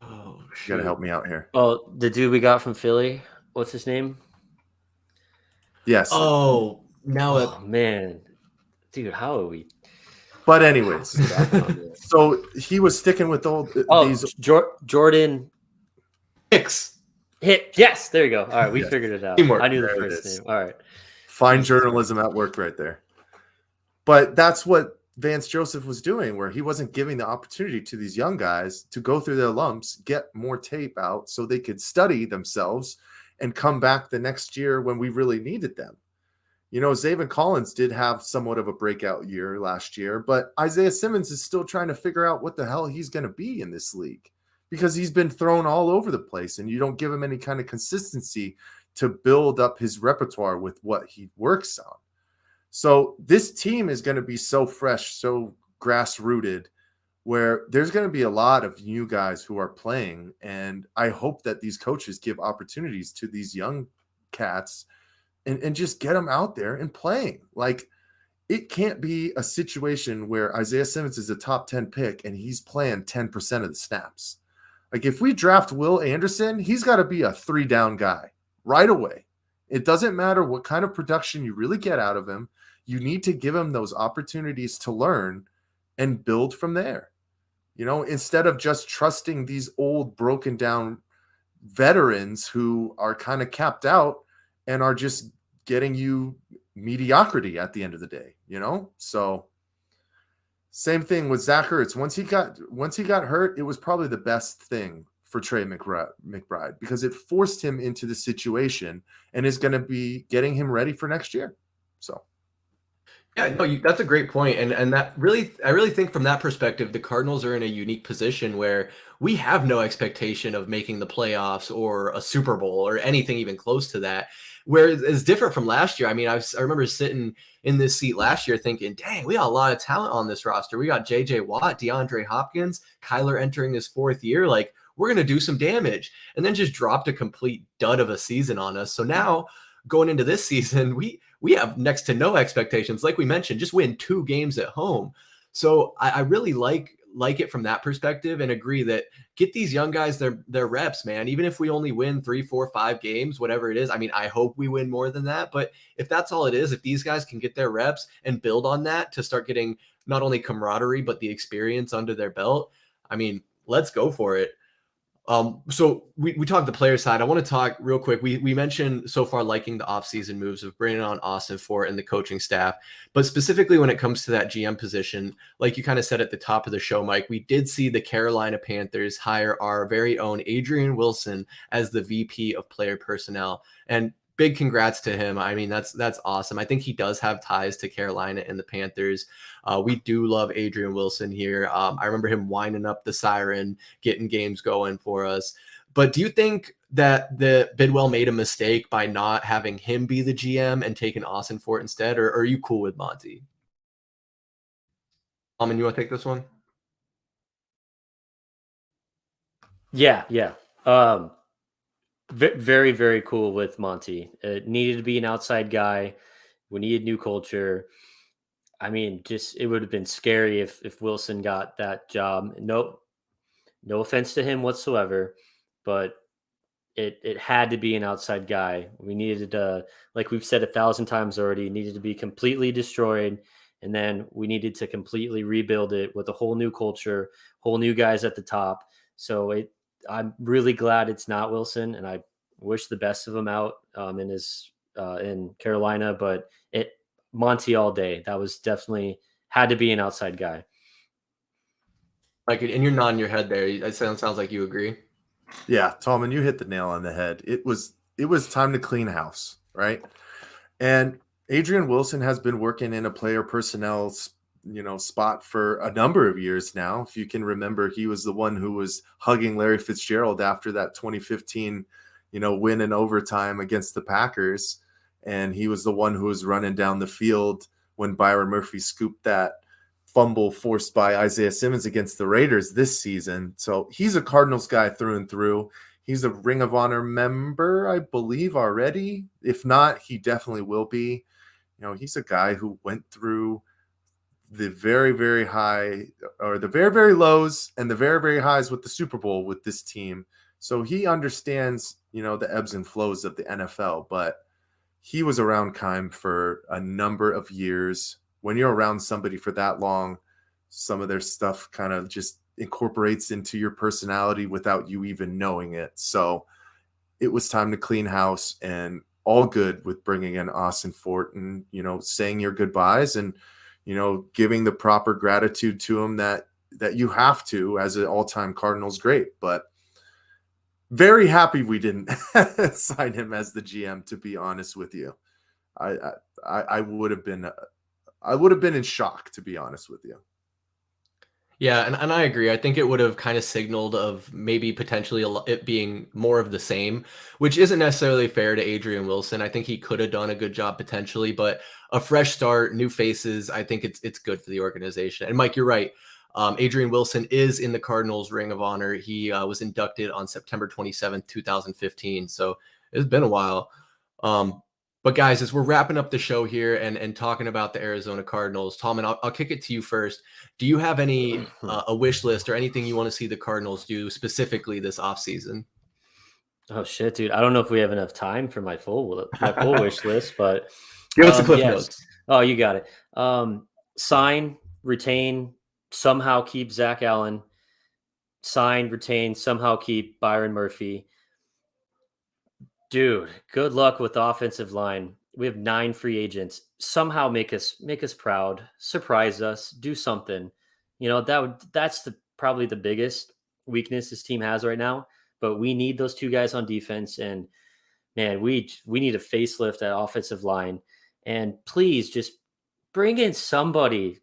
Oh, you got to help me out here. Oh, the dude we got from Philly. What's his name? Yes. Oh, man. Dude, how are we? But anyways, so he was sticking with these. Jordan Hicks. Yes, there you go. All right, we figured it out. Teamwork. I knew the first name. All right. Fine journalism at work right there. But that's what Vance Joseph was doing, where he wasn't giving the opportunity to these young guys to go through their lumps, get more tape out so they could study themselves and come back the next year when we really needed them. Zaven Collins did have somewhat of a breakout year last year, but Isaiah Simmons is still trying to figure out what the hell he's going to be in this league because he's been thrown all over the place and you don't give him any kind of consistency to build up his repertoire with what he works on. So this team is going to be so fresh, so grass-rooted, where there's going to be a lot of new guys who are playing. And I hope that these coaches give opportunities to these young cats and just get him out there and playing. Like, it can't be a situation where Isaiah Simmons is a top 10 pick and he's playing 10% of the snaps. Like, if we draft Will Anderson, he's got to be a 3-down guy right away. It doesn't matter what kind of production you really get out of him. You need to give him those opportunities to learn and build from there. Instead of just trusting these old broken down veterans who are kind of capped out and are just getting you mediocrity at the end of the day, So same thing with Zach Ertz. Once he got hurt, it was probably the best thing for Trey McBride because it forced him into the situation and is going to be getting him ready for next year. So. Yeah, no, that's a great point, and that really, I really think from that perspective, the Cardinals are in a unique position where we have no expectation of making the playoffs or a Super Bowl or anything even close to that. Where it's different from last year. I mean, I remember sitting in this seat last year thinking, "Dang, we got a lot of talent on this roster. We got J.J. Watt, DeAndre Hopkins, Kyler entering his 4th year. Like, we're gonna do some damage," and then just dropped a complete dud of a season on us. So now going into this season, we have next to no expectations. Like we mentioned, just win 2 games at home. So I really like it from that perspective and agree that get these young guys their reps, man. Even if we only win 3, 4, 5 games, whatever it is. I mean, I hope we win more than that. But if that's all it is, if these guys can get their reps and build on that to start getting not only camaraderie, but the experience under their belt, I mean, let's go for it. So we talked the player side. I want to talk real quick. We mentioned so far liking the offseason moves of bringing on Austin Fort and the coaching staff, but specifically when it comes to that GM position, like you kind of said at the top of the show, Mike, we did see the Carolina Panthers hire our very own Adrian Wilson as the VP of player personnel. And big congrats to him. I mean, that's awesome. I think he does have ties to Carolina and the Panthers. We do love Adrian Wilson here. I remember him winding up the siren, getting games going for us. But do you think that the Bidwell made a mistake by not having him be the GM and taking Austin Fort instead, or are you cool with Monty? And you want to take this one? Yeah. Very, very cool with Monty. It needed to be an outside guy. We needed new culture. I mean, just it would have been scary if Wilson got that job. No offense to him whatsoever, but it had to be an outside guy. We needed to, like we've said 1,000 times already, needed to be completely destroyed, and then we needed to completely rebuild it with a whole new culture, whole new guys at the top. So I'm really glad it's not Wilson, and I wish the best of him out in Carolina. But Monty all day. That was definitely had to be an outside guy. Like, and you're nodding your head there. It sounds like you agree. Yeah, Tallman, you hit the nail on the head. It was time to clean house, right? And Adrian Wilson has been working in a player personnel, spot for a number of years now. If you can remember, he was the one who was hugging Larry Fitzgerald after that 2015, win in overtime against the Packers. And he was the one who was running down the field when Byron Murphy scooped that fumble forced by Isaiah Simmons against the Raiders this season. So he's a Cardinals guy through and through. He's a Ring of Honor member, I believe, already. If not, he definitely will be. He's a guy who went through the very, very high, or the very, very lows and the very, very highs with the Super Bowl with this team. So he understands, the ebbs and flows of the NFL, but he was around Keim for a number of years. When you're around somebody for that long, some of their stuff kind of just incorporates into your personality without you even knowing it. So it was time to clean house, and all good with bringing in Austin Fort and, saying your goodbyes and, giving the proper gratitude to him that you have to as an all-time Cardinals great. But very happy we didn't sign him as the GM, to be honest with you. I would have been in shock, to be honest with you. Yeah, and I agree. I think it would have kind of signaled of maybe potentially it being more of the same, which isn't necessarily fair to Adrian Wilson. I think he could have done a good job potentially, but a fresh start, new faces, I think it's good for the organization. And Mike, you're right. Adrian Wilson is in the Cardinals Ring of Honor. He was inducted on September 27th, 2015. So it's been a while. But But guys, as we're wrapping up the show here and talking about the Arizona Cardinals, Tallman, I'll kick it to you first. Do you have any a wish list or anything you want to see the Cardinals do specifically this offseason? Oh shit, dude! I don't know if we have enough time for my full wish list, but Give us the cliff yes. notes. Oh, you got it. Sign, retain, somehow keep Zach Allen. Sign, retain, somehow keep Byron Murphy. Dude, good luck with the offensive line. We have 9 free agents. Somehow make us proud, surprise us, do something. That's probably the biggest weakness this team has right now. But we need those 2 guys on defense, and man, we need a facelift at offensive line. And please just bring in somebody,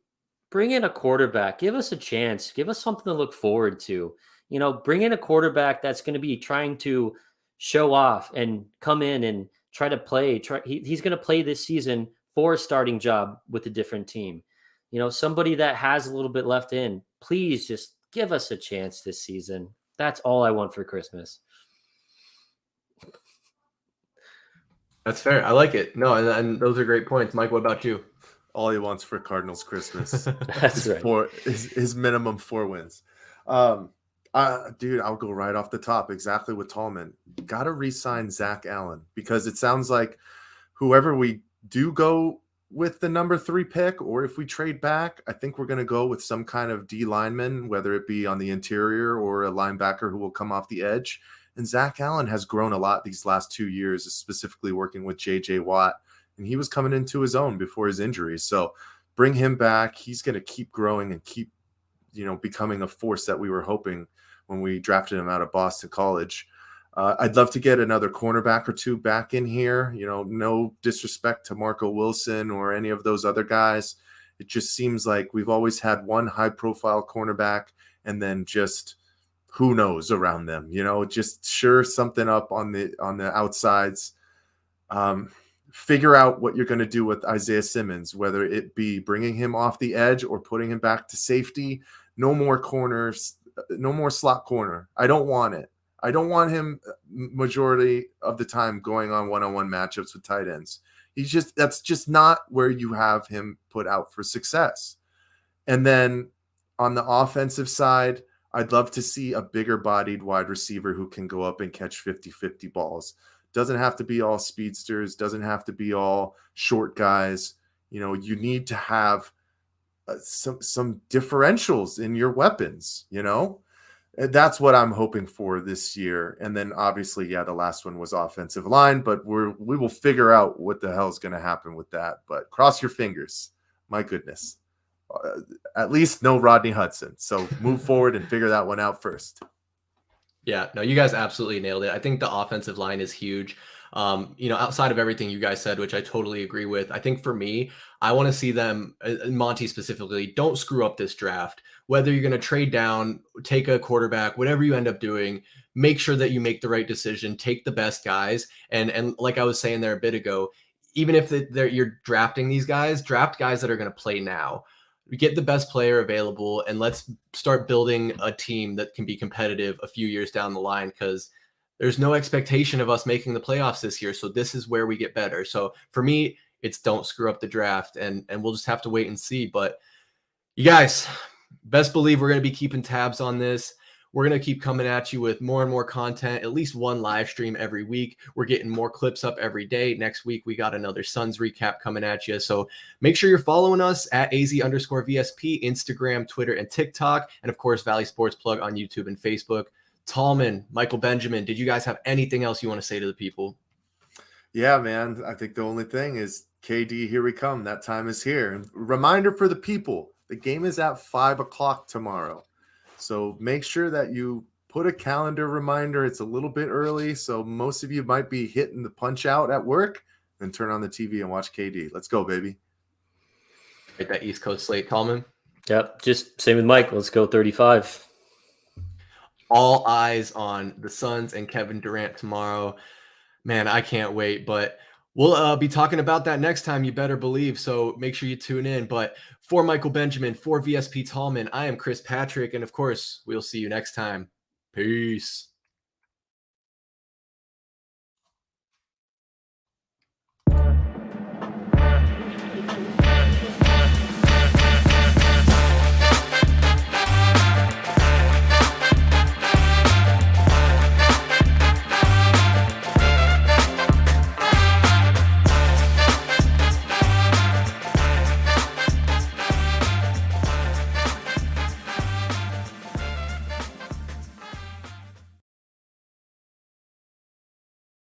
bring in a quarterback, give us a chance, give us something to look forward to. Bring in a quarterback that's going to be trying to show off and come in and try to play. He's going to play this season for a starting job with a different team. Somebody that has a little bit left in. Please just give us a chance this season. That's all I want for Christmas. That's fair. I like it. No, and those are great points. Mike, what about you? All he wants for Cardinals Christmas That's right. His minimum 4 wins. Dude, I'll go right off the top. Exactly with Tallman. Got to re-sign Zach Allen, because it sounds like whoever we do go with the number 3 pick, or if we trade back, I think we're going to go with some kind of D lineman, whether it be on the interior or a linebacker who will come off the edge. And Zach Allen has grown a lot these last 2 years, specifically working with J.J. Watt. And he was coming into his own before his injuries. So bring him back. He's going to keep growing and keep, becoming a force that we were hoping when we drafted him out of Boston College. I'd love to get another cornerback or 2 back in here. No disrespect to Marco Wilson or any of those other guys. It just seems like we've always had one high-profile cornerback and then just who knows around them. Just sure something up on the outsides. Figure out what you're going to do with Isaiah Simmons, whether it be bringing him off the edge or putting him back to safety. No more corners, no more slot corner. I don't want it. I don't want him majority of the time going on one-on-one matchups with tight ends. That's just not where you have him put out for success. And then on the offensive side, I'd love to see a bigger bodied wide receiver who can go up and catch 50-50 balls. Doesn't have to be all speedsters, doesn't have to be all short guys. You need to have some differentials in your weapons, That's what I'm hoping for this year. And then obviously, the last one was offensive line, but we will figure out what the hell is going to happen with that. But cross your fingers. My goodness. At least no Rodney Hudson. So move forward and figure that one out first. Yeah, no, you guys absolutely nailed it. I think the offensive line is huge. Outside of everything you guys said, which I totally agree with, I think for me, I want to see them, Monty specifically, don't screw up this draft. Whether you're going to trade down, take a quarterback, whatever you end up doing, make sure that you make the right decision, take the best guys. And like I was saying there a bit ago, even if you're drafting these guys, draft guys that are going to play now. Get the best player available, and let's start building a team that can be competitive a few years down the line, because there's no expectation of us making the playoffs this year. So this is where we get better. So for me, it's don't screw up the draft, and we'll just have to wait and see. But you guys, best believe we're going to be keeping tabs on this. We're going to keep coming at you with more and more content, at least one live stream every week. We're getting more clips up every day. Next week, we got another Suns recap coming at you. So make sure you're following us at AZ_VSP, Instagram, Twitter, and TikTok. And of course, Valley Sports Plug on YouTube and Facebook. Tallman, Michael Benjamin, did you guys have anything else you want to say to the people? Yeah, man. I think the only thing is KD, here we come. That time is here. And reminder for the people, the game is at 5:00 tomorrow. So make sure that you put a calendar reminder. It's a little bit early, so most of you might be hitting the punch out at work, then turn on the TV and watch KD. Let's go, baby. Right, that East Coast slate, Tallman. Yep, just same with Mike. Let's go 35. All eyes on the Suns and Kevin Durant tomorrow. Man, I can't wait, but we'll be talking about that next time, you better believe. So make sure you tune in. But for Michael Benjamin, for VSP Tallman, I am Chris Patrick. And of course, we'll see you next time. Peace.